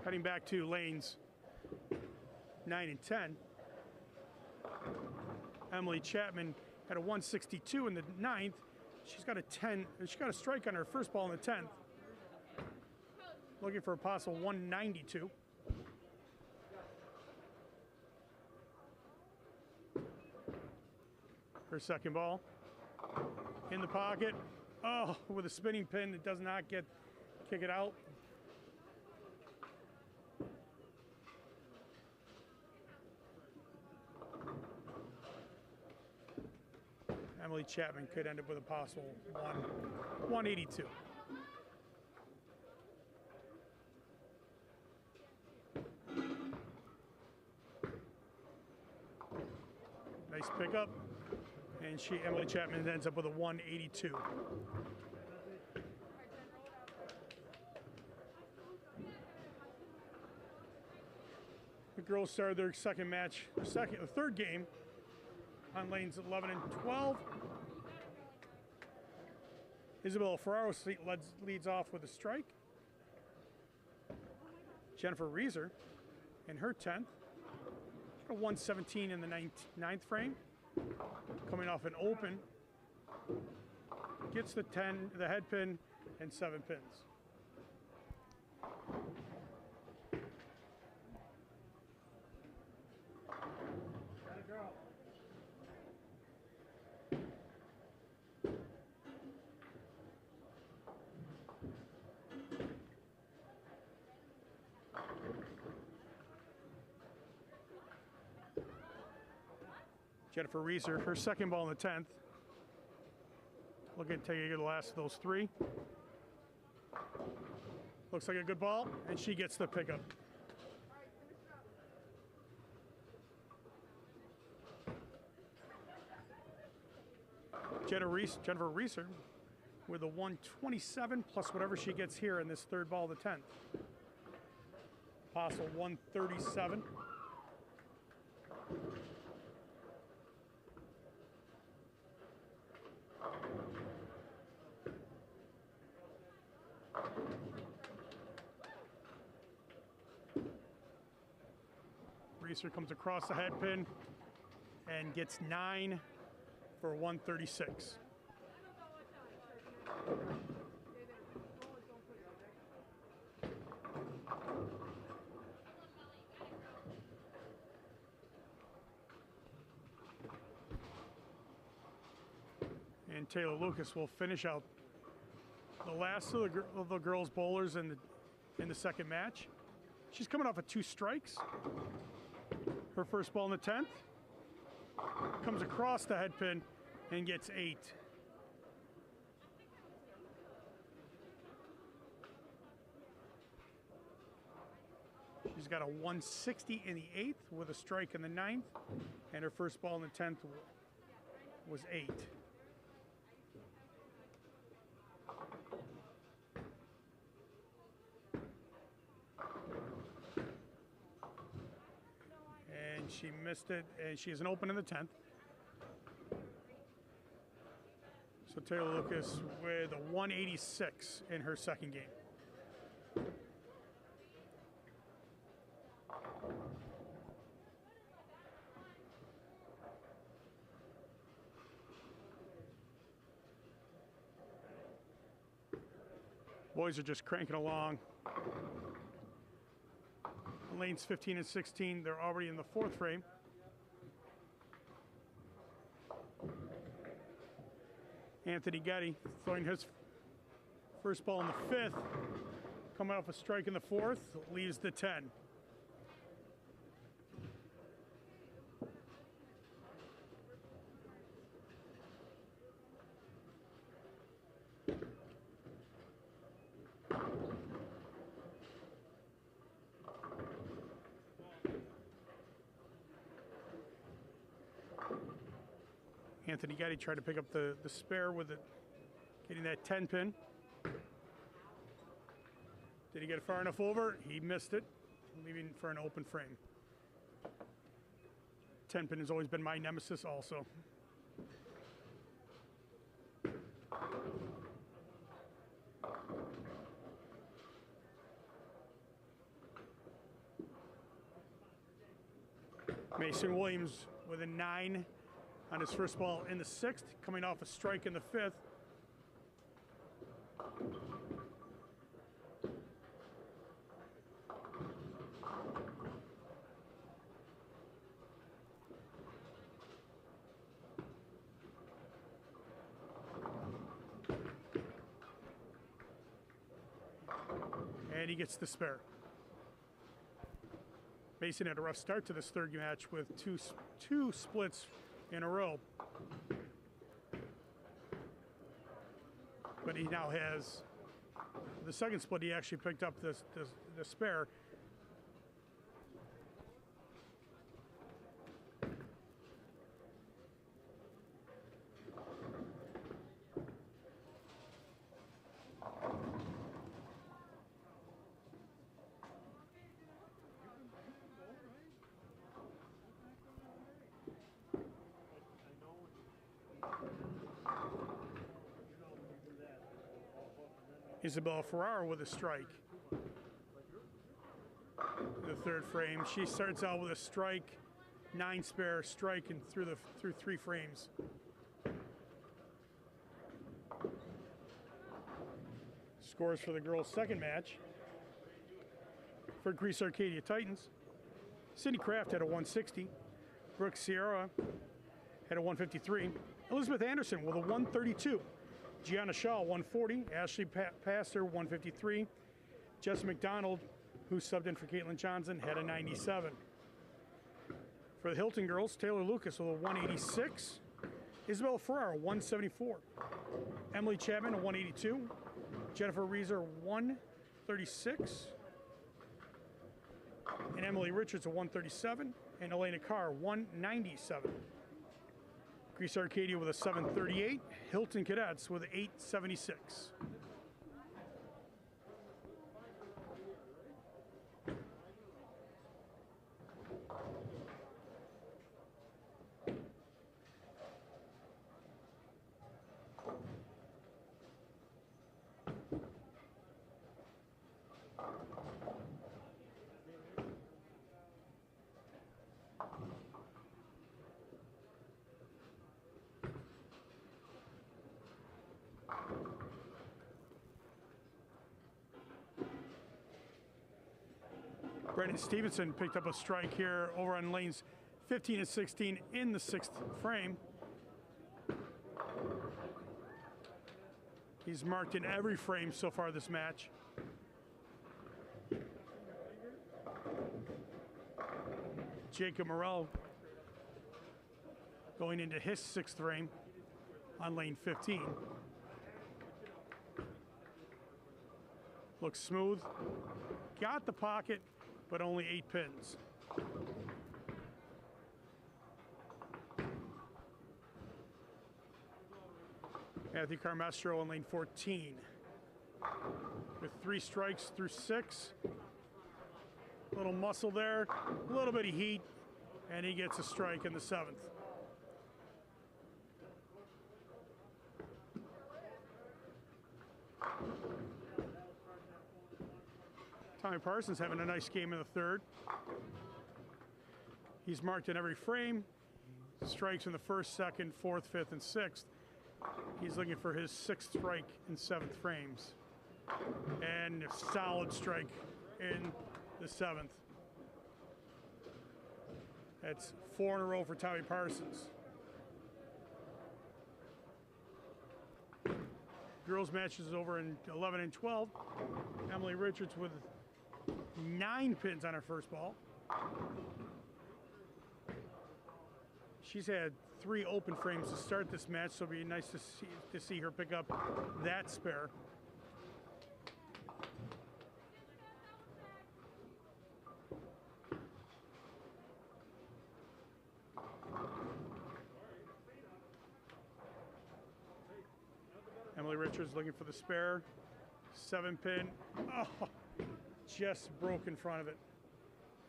Heading back to lanes 9 and 10. Emily Chapman had a 162 in the 9th. She's got a 10. She got a strike on her first ball in the 10th. Looking for a possible 192. Her second ball. in the pocket. Oh, with a spinning pin that does not kick it out. Emily Chapman could end up with a possible 182. Nice pickup, and Emily Chapman ends up with a 182. The girls started their third game on lanes 11 and 12. Isabel Ferraro leads off with a strike. Jennifer Reeser in her 10th. A 117 in the ninth frame. Coming off an open. Gets the head pin, and 7 pins. Jennifer Reeser, her second ball in the 10th. Looking to take the last of those 3. Looks like a good ball, and she gets the pickup. Jennifer Reeser with a 127 plus whatever she gets here in this third ball of the 10th. Possible 137. Reeser comes across the head pin and gets 9 for 136. And Taylor Lucas will finish out the last of the girls bowlers in the second match. She's coming off of 2 strikes. Her first ball in the 10th. Comes across the head pin and gets 8. She's got a 160 in the 8th with a strike in the 9th. And her first ball in the 10th was 8. She missed it, and she has an open in the 10th. So Taylor Lucas with a 186 in her second game. Boys are just cranking along. Lanes 15 and 16, they're already in the 4th frame. Anthony Getty throwing his first ball in the 5th, coming off a strike in the 4th, leaves the 10. Anthony Getty tried to pick up the spare with it, getting that 10 pin. Did he get it far enough over? He missed it, leaving for an open frame. 10 pin has always been my nemesis also. Mason Williams with a 9 on his first ball in the 6th, coming off a strike in the 5th. and he gets the spare. Mason had a rough start to this third match with two splits in a row. But he now has the second split. He actually picked up the spare. Isabel Ferraro with a strike. The third frame. She starts out with a strike, 9 spare, strike, and through 3 frames. Scores for the girls' second match. For Greece-Arcadia Titans, Cindy Kraft had a 160. Brooke Sierra had a 153. Elizabeth Anderson with a 132. Gianna Shaw, 140. Ashley Pastor, 153. Jess McDonald, who subbed in for Caitlin Johnson, had a 97. For the Hilton girls, Taylor Lucas with a 186. Isabel Ferraro, 174. Emily Chapman, a 182. Jennifer Reeser, 136. And Emily Richards, a 137. And Elena Carr, 197. Greece-Arcadia with a 738. Hilton Cadets with an 876. Brendan Stevenson picked up a strike here over on lanes 15 and 16 in the 6th frame. He's marked in every frame so far this match. Jacob Morrell going into his 6th frame on lane 15. Looks smooth. Got the pocket, but only 8 pins. Matthew Carmestro on lane 14. With 3 strikes through 6. A little muscle there, a little bit of heat, and he gets a strike in the 7th. Tommy Parsons having a nice game in the 3rd. He's marked in every frame. Strikes in the 1st, 2nd, 4th, 5th, and 6th. He's looking for his 6th strike in 7th frames. And a solid strike in the 7th. That's 4 in a row for Tommy Parsons. Girls matches over in 11 and 12. Emily Richards with 9 pins on her first ball. She's had 3 open frames to start this match, so it'll be nice to see her pick up that spare. Emily Richards looking for the spare. 7 pin. Oh, just broke in front of it.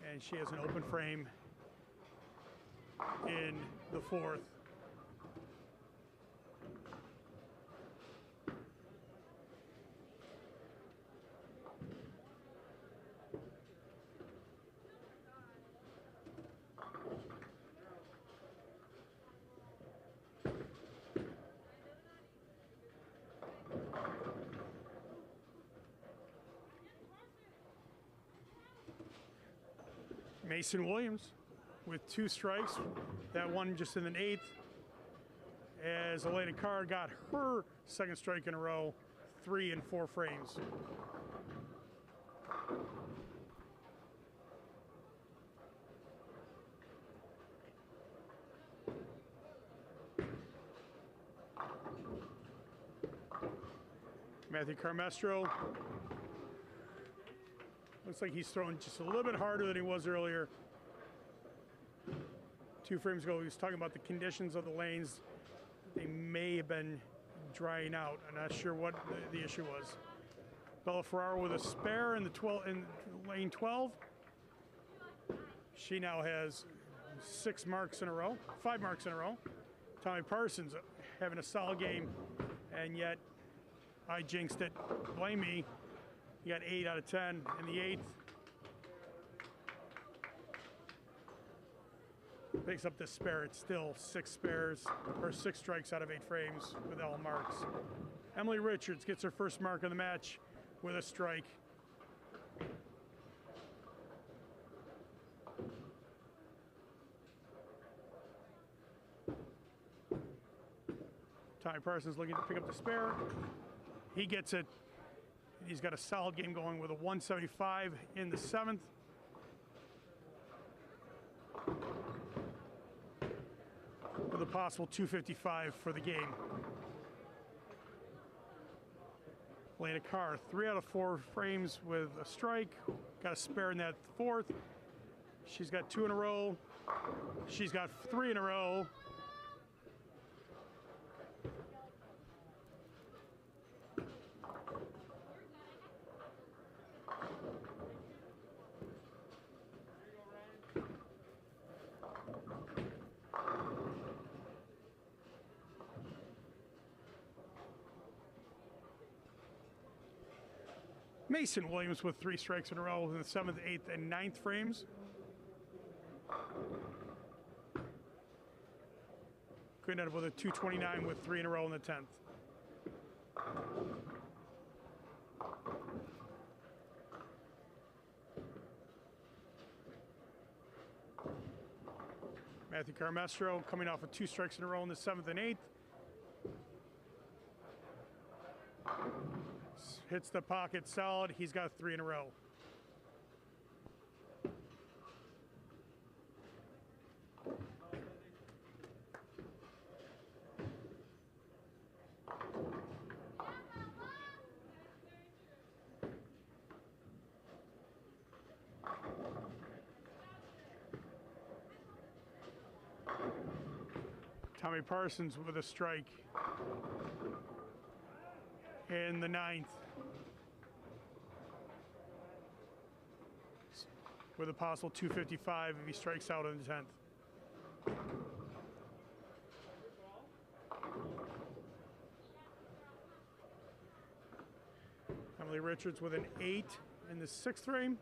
And she has an open frame in the 4th. Mason Williams with 2 strikes, that one just in the 8th, as Elena Carr got her 2nd strike in a row, 3 and 4 frames. Matthew Carmestro. Looks like he's throwing just a little bit harder than he was earlier. 2 frames ago, he was talking about the conditions of the lanes. They may have been drying out. I'm not sure what the issue was. Isabel Ferraro with a spare in lane 12. She now has 5 marks in a row. Tommy Parsons having a solid game, and yet I jinxed it. Blame me. He got 8 out of 10 in the 8th. Picks up the spare. It's still 6 strikes out of 8 frames with all marks. Emily Richards gets her first mark of the match with a strike. Tommy Parsons looking to pick up the spare. He gets it. He's got a solid game going with a 175 in the 7th. With a possible 255 for the game. Elena Carr, 3 out of 4 frames with a strike. Got a spare in that 4th. She's got 2 in a row. She's got 3 in a row. Mason Williams with 3 strikes in a row in the 7th, 8th, and 9th frames. Could end up with a 229 with 3 in a row in the 10th. Matthew Carmestro coming off of 2 strikes in a row in the 7th and 8th. Hits the pocket solid. He's got 3 in a row. Tommy Parsons with a strike in the 9th. With a possible 255 if he strikes out in the 10th. Emily Richards with an 8 in the 6th frame.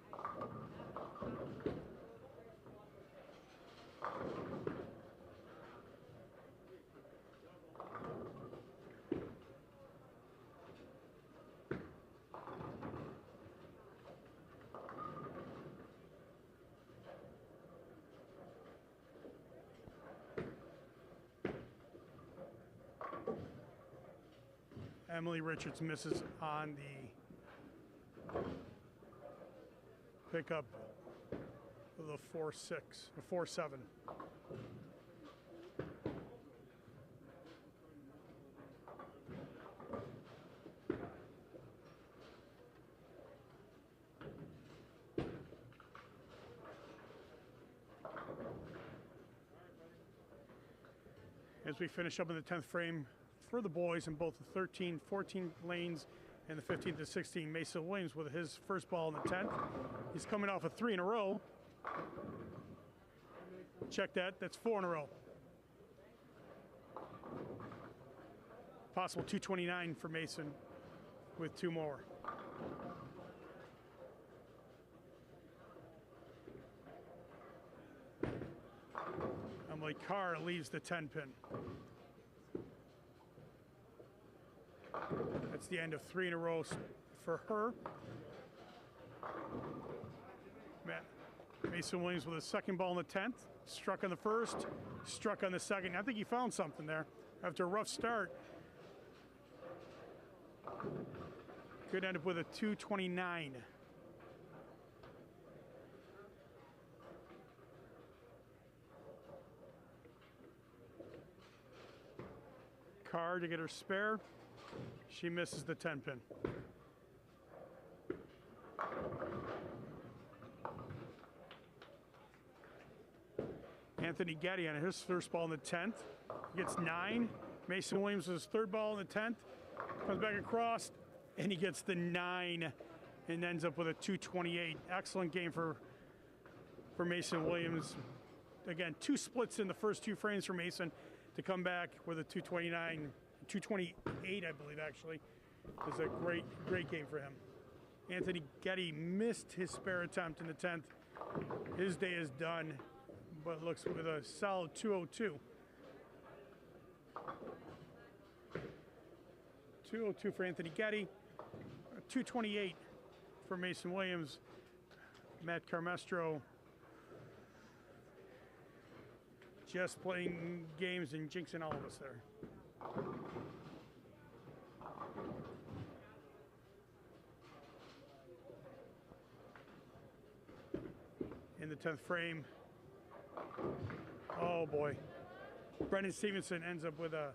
Emily Richards misses on the pickup of the 4-6, or 4-7. As we finish up in the 10th frame for the boys in both the 13, 14 lanes and the 15 to 16. Mason Williams with his first ball in the 10th. He's coming off of 3 in a row. Check that, that's 4 in a row. Possible 229 for Mason with 2 more. Emily Carr leaves the 10 pin. That's the end of 3 in a row for her. Mason Williams with his second ball in the 10th. Struck on the first, struck on the second. I think he found something there after a rough start. Could end up with a 229. Carr to get her spare. She misses the 10 pin. Anthony Getty on his first ball in the 10th. Gets 9. Mason Williams with his third ball in the 10th. Comes back across, and he gets the 9 and ends up with a 228. Excellent game for Mason Williams. Again, 2 splits in the first 2 frames for Mason to come back with a 228, I believe, actually. It was a great game for him. Anthony Getty missed his spare attempt in the 10th. His day is done, but looks with a solid 202. 202 for Anthony Getty, 228 for Mason Williams. Matt Carmestro just playing games and jinxing all of us there. In the 10th frame, oh boy, Brendan Stevenson ends up with a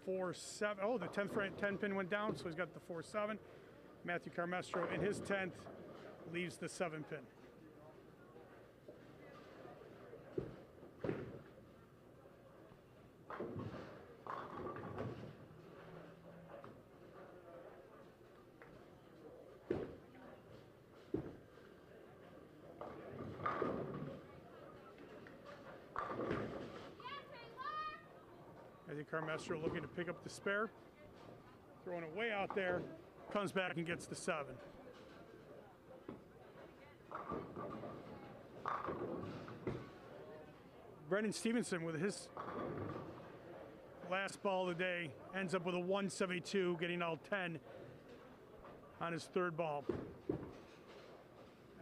4-7. Oh, the 10th frame, 10 pin went down, so he's got the 4-7. Matthew Carmestro in his 10th leaves the 7 pin. Carmestro looking to pick up the spare, throwing it way out there, comes back and gets the 7. Brendan Stevenson with his last ball of the day ends up with a 172, getting all 10 on his third ball.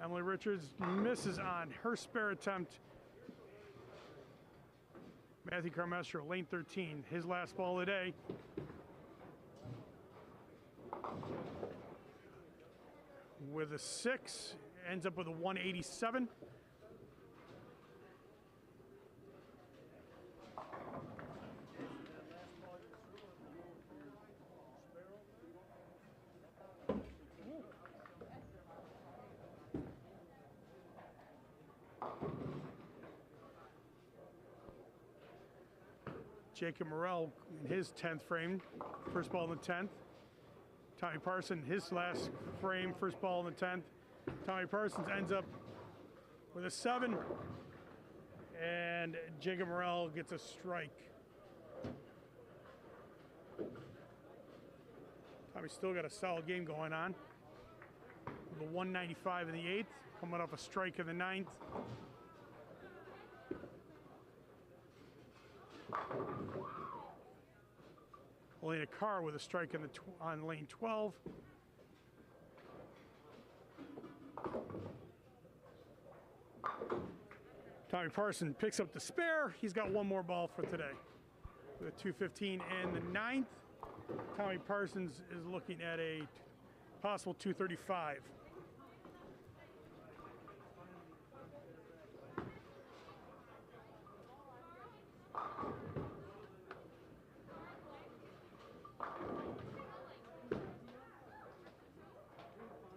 Emily Richards misses on her spare attempt. Matthew Carmestro, lane 13, his last ball of the day. With a 6, ends up with a 187. Jacob Morrell in his 10th frame, first ball in the 10th. Tommy Parsons, his last frame, first ball in the 10th. Tommy Parsons ends up with a 7, and Jacob Morrell gets a strike. Tommy's still got a solid game going on. With a 195 in the 8th, coming off a strike in the 9th. Elena Carr with a strike in on lane 12. Tommy Parsons picks up the spare. He's got one more ball for today. With a 215 in the 9th. Tommy Parsons is looking at a possible 235.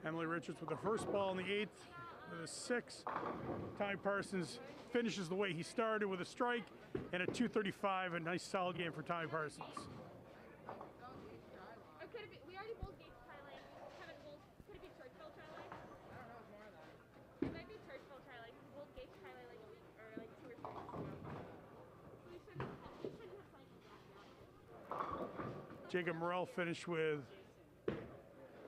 Emily Richards with the first ball in the 8th with a 6. Tommy Parsons finishes the way he started with a strike and a 235. A nice solid game for Tommy Parsons. We already bowled Gates Tri-Lane. Could it be Churchville Tri-Lane? I don't know, it's more of that. It might be Churchville Tri-Lane. We bowled Gates Tri-Lane like a week or like 2 or 3 weeks ago. We shouldn't have cycled that. Jacob Morrell finished with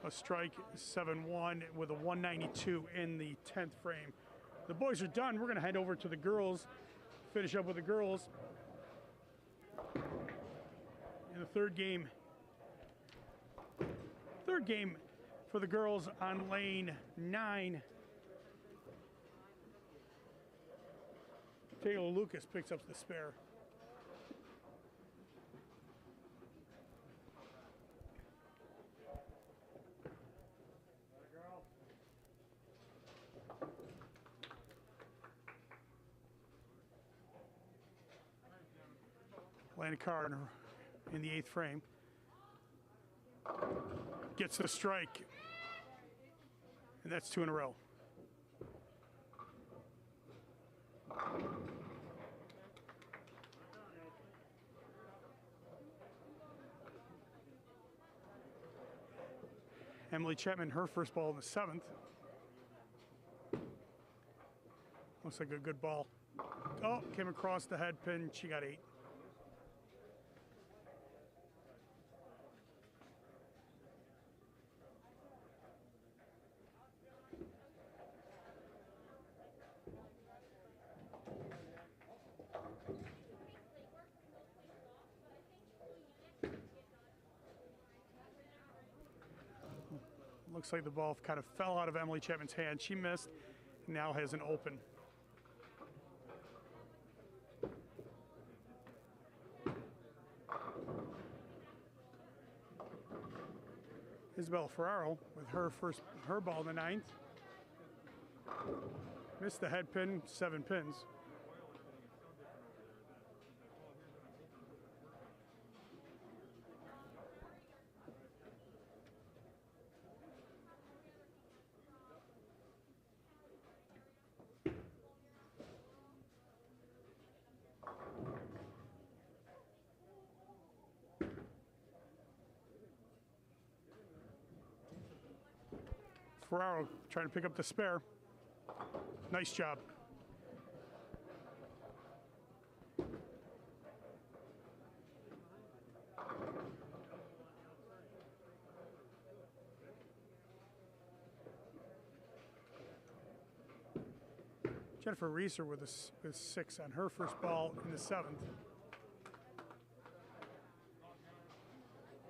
a strike, 7-1 with a 192 in the 10th frame. The boys are done. We're going to head over to the girls, finish up with the girls. In the third game for the girls on lane 9. Taylor Lucas picks up the spare. Elena Carr in the 8th frame. Gets the strike. And that's 2 in a row. Emily Chapman, her first ball in the 7th. Looks like a good ball. Oh, came across the head pin. She got 8. Looks like the ball kind of fell out of Emily Chapman's hand. She missed, now has an open. Isabel Ferraro with her ball in the 9th. Missed the head pin, 7 pins. Ferraro trying to pick up the spare. Nice job. Jennifer Reeser with 6 on her first ball in the 7th.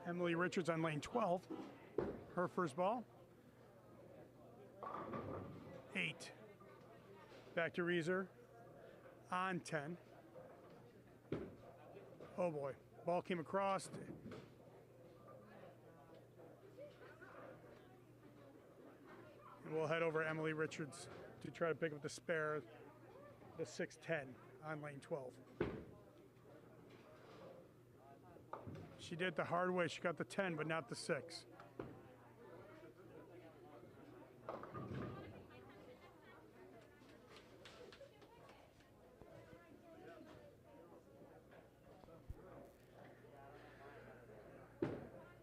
Emily Richards on lane 12, her first ball. 8. Back to Reeser on 10. Oh boy, ball came across. And we'll head over Emily Richards to try to pick up the spare, the 6-10 on lane 12. She did it the hard way. She got the 10, but not the 6.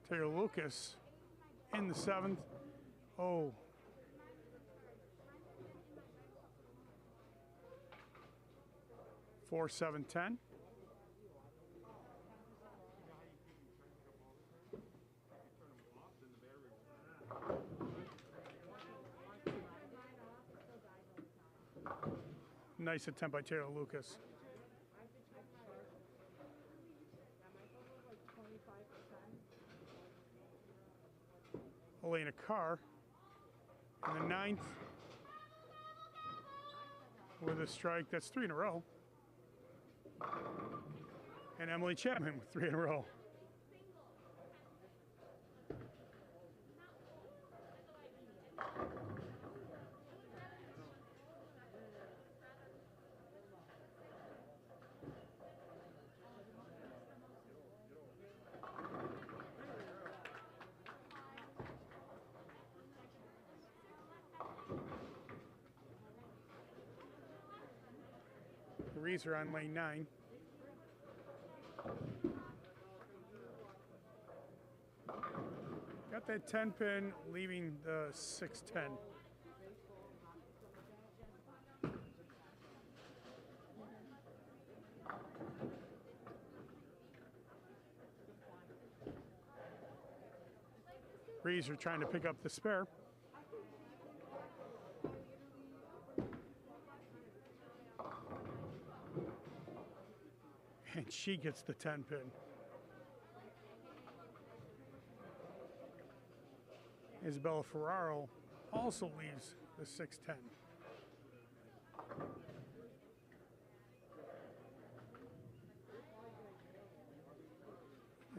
Taylor Lucas in the 7th. Oh. Four, 7, 10. Nice attempt by Taylor Lucas. Elena Carr in the 9th with a strike. That's 3 in a row. And Emily Chapman with 3 in a row. Reeser on lane 9. Got that 10 pin, leaving the 6-10. Reeser trying to pick up the spare. And she gets the 10 pin. Isabel Ferraro also leaves the 6-10.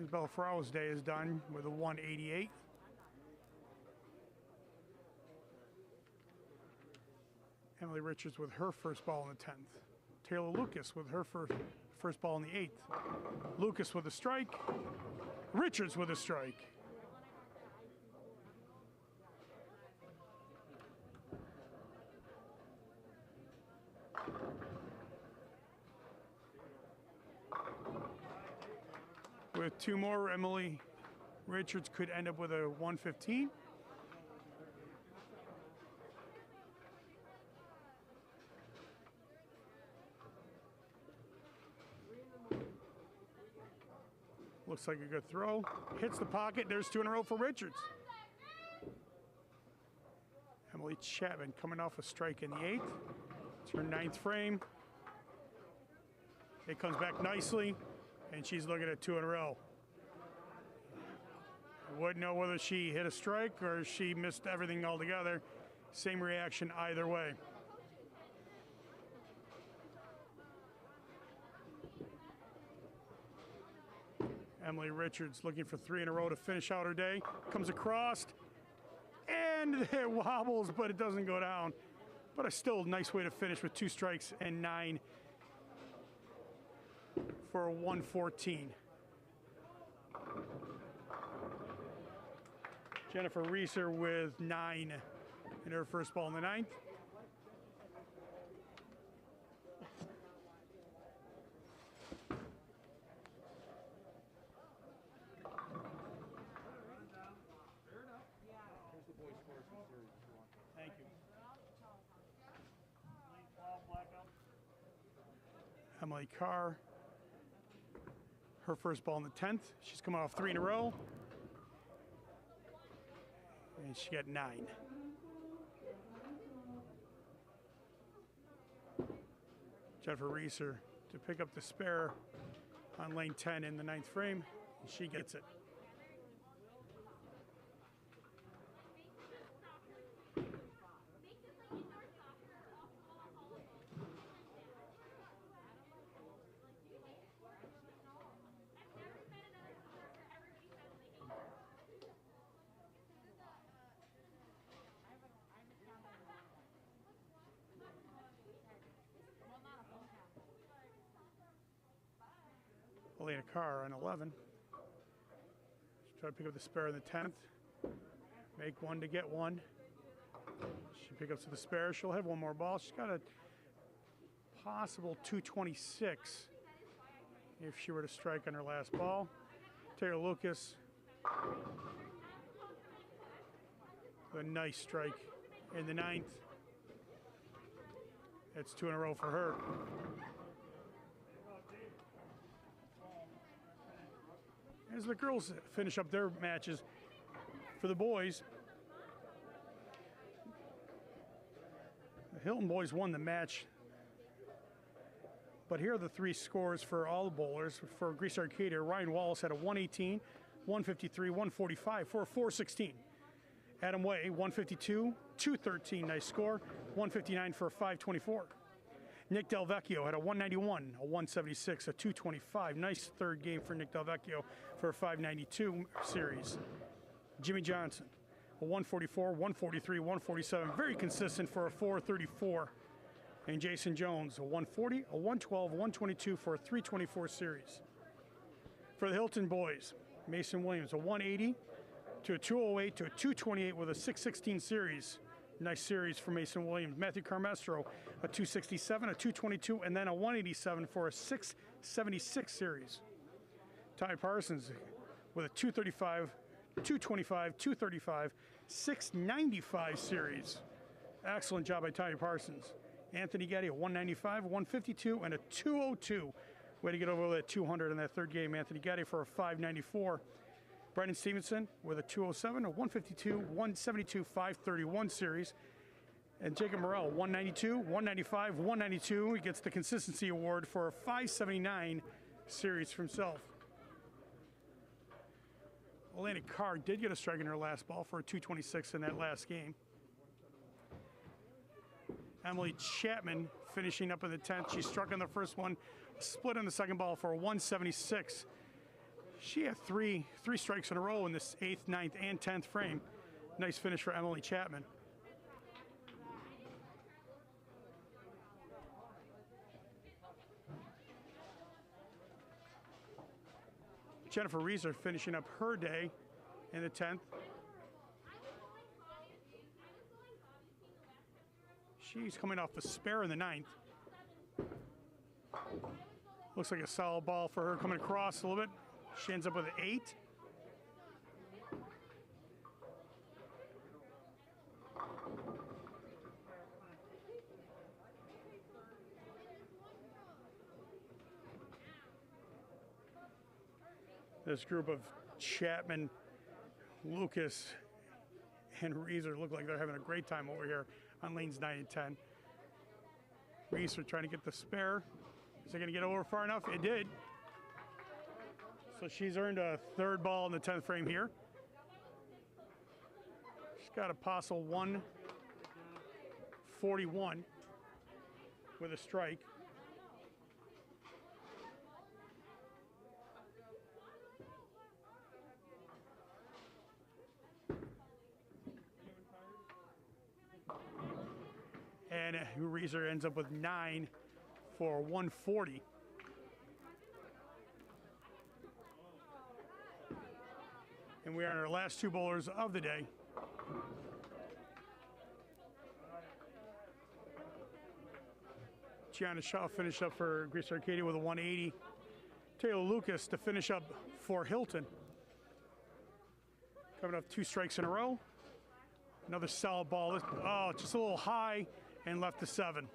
Isabel Ferraro's day is done with a 188. Emily Richards with her first ball in the 10th. Taylor Lucas with her First ball in the 8th. Lucas with a strike. Richards with a strike. With 2 more, Emily Richards could end up with a 115. Looks like a good throw. Hits the pocket. There's 2 in a row for Richards. Emily Chapman coming off a strike in the 8th. It's her 9th frame. It comes back nicely, and she's looking at 2 in a row. Wouldn't know whether she hit a strike or she missed everything altogether. Same reaction either way. Emily Richards looking for 3 in a row to finish out her day. Comes across, and it wobbles, but it doesn't go down. But a still nice way to finish with 2 strikes and 9 for a 114. Jennifer Reeser with 9 in her first ball in the 9th. Thank you. Emily Carr, her first ball in the 10th. She's coming off 3 in a row. And she got 9. Jennifer Reeser to pick up the spare on lane 10 in the 9th frame. And she gets it. Elena Carr on 11. She's trying to pick up the spare in the 10th. Make 1 to get 1. She picks up to the spare. She'll have 1 more ball. She's got a possible 226 if she were to strike on her last ball. Taylor Lucas with a nice strike in the 9th. That's 2 in a row for her. As the girls finish up their matches, for the boys, the Hilton boys won the match. But here are the 3 scores for all the bowlers. For Greece-Arcadia, Ryan Wallace had a 118, 153, 145 for a 416. Adam Way, 152, 213, nice score, 159 for a 524. Nick Delvecchio had a 191, a 176, a 225. Nice third game for Nick Delvecchio for a 592 series. Jimmy Johnson, a 144, 143, 147. Very consistent for a 434. And Jason Jones, a 140, a 112, 122 for a 324 series. For the Hilton boys, Mason Williams, a 180 to a 208 to a 228 with a 616 series. Nice series for Mason Williams. Matthew Carmestro, a 267, a 222, and then a 187 for a 676 series. Ty Parsons with a 235, 225, 235, 695 series. Excellent job by Ty Parsons. Anthony Getty, a 195, 152, and a 202. Way to get over that 200 in that third game. Anthony Getty for a 594. Brendan Stevenson with a 207, a 152, 172, 531 series. And Jacob Morrell, 192, 195, 192. He gets the consistency award for a 579 series for himself. Elena Carr did get a strike in her last ball for a 226 in that last game. Emily Chapman finishing up in the 10th. She struck on the first one, split on the second ball for a 176. She had three strikes in a row in this 8th, 9th, and 10th frame. Nice finish for Emily Chapman. Jennifer Reeser finishing up her day in the 10th. She's coming off a spare in the 9th. Looks like a solid ball for her coming across a little bit. She ends up with an 8. This group of Chapman, Lucas, and Reeser look like they're having a great time over here on lanes 9 and 10. Reeser trying to get the spare. Is it going to get over far enough? It did. So she's earned a 3rd ball in the 10th frame here. She's got a possible 141 with a strike. And Reeser ends up with 9 for 140. And we are on our last 2 bowlers of the day. Gianna Shaw finished up for Greece-Arcadia with a 180. Taylor Lucas to finish up for Hilton. Coming up 2 strikes in a row. Another solid ball. Oh, just a little high and left to 7.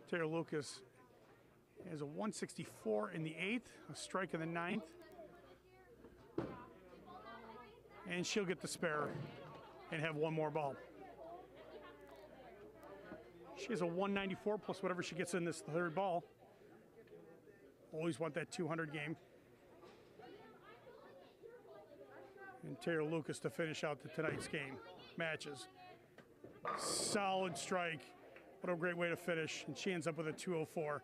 Taylor Lucas has a 164 in the 8th, a strike in the 9th. And she'll get the spare and have 1 more ball. She has a 194 plus whatever she gets in this 3rd ball. Always want that 200 game. And Taylor Lucas to finish out tonight's game matches. Solid strike. What a great way to finish. And she ends up with a 204.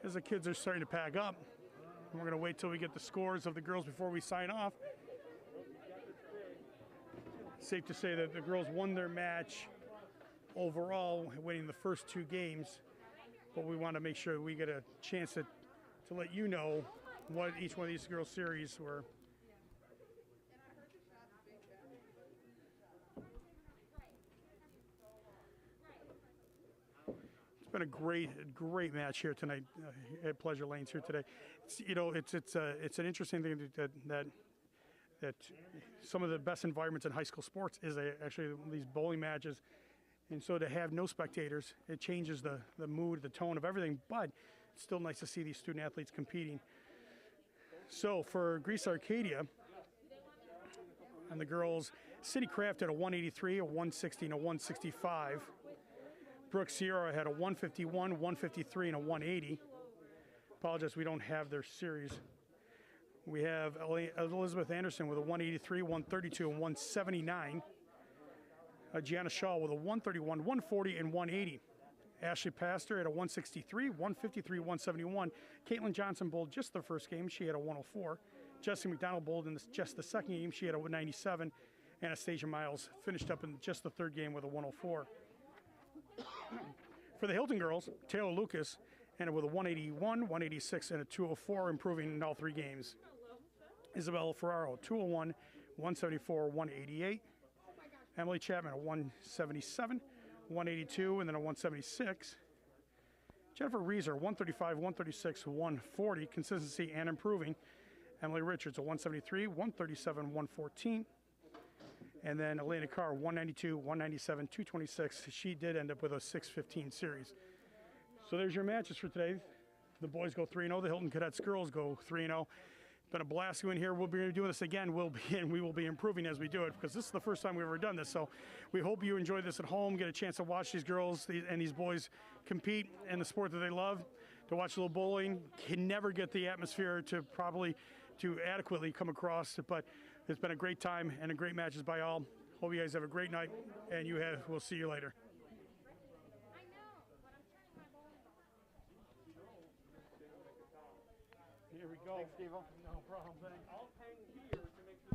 As the kids are starting to pack up, we're going to wait till we get the scores of the girls before we sign off. Safe to say that the girls won their match overall, winning the first 2 games. But we want to make sure we get a chance to let you know what each one of these girls' series were. It's been a great match here tonight at Pleasure Lanes here today. It's an interesting thing that some of the best environments in high school sports is actually these bowling matches. And so to have no spectators, it changes the mood, the tone of everything, but it's still nice to see these student athletes competing. So for Greece-Arcadia and the girls, City Craft had a 183, a 160, and a 165. Brooke Sierra had a 151, 153, and a 180. Apologize, we don't have their series. We have Elizabeth Anderson with a 183, 132, and 179. Gianna Shaw with a 131, 140, and 180. Ashley Pastor had a 163, 153, 171. Caitlin Johnson bowled just the first game. She had a 104. Jessie McDonald bowled in just the second game. She had a 197. Anastasia Miles finished up in just the 3rd game with a 104. For the Hilton girls, Taylor Lucas ended with a 181, 186, and a 204, improving in all 3 games. Isabel Ferraro, 201, 174, 188. Emily Chapman, a 177, 182, and then a 176. Jennifer Reeser, 135, 136, 140, consistency and improving. Emily Richards, a 173, 137, 114. And then Elena Carr, 192, 197, 226. She did end up with a 615 series. So there's your matches for today. The boys go 3-0. The Hilton Cadets girls go 3-0. Been a blast going here. We'll be doing this again. We will be improving as we do it because this is the first time we've ever done this. So we hope you enjoy this at home, get a chance to watch these girls and these boys compete in the sport that they love. To watch a little bowling, can never get the atmosphere to adequately come across, but it's been a great time and a great matches by all. Hope you guys have a great night, and we'll see you later. Here we go. Thanks, Steve. No problem. Thanks. I'll hang here.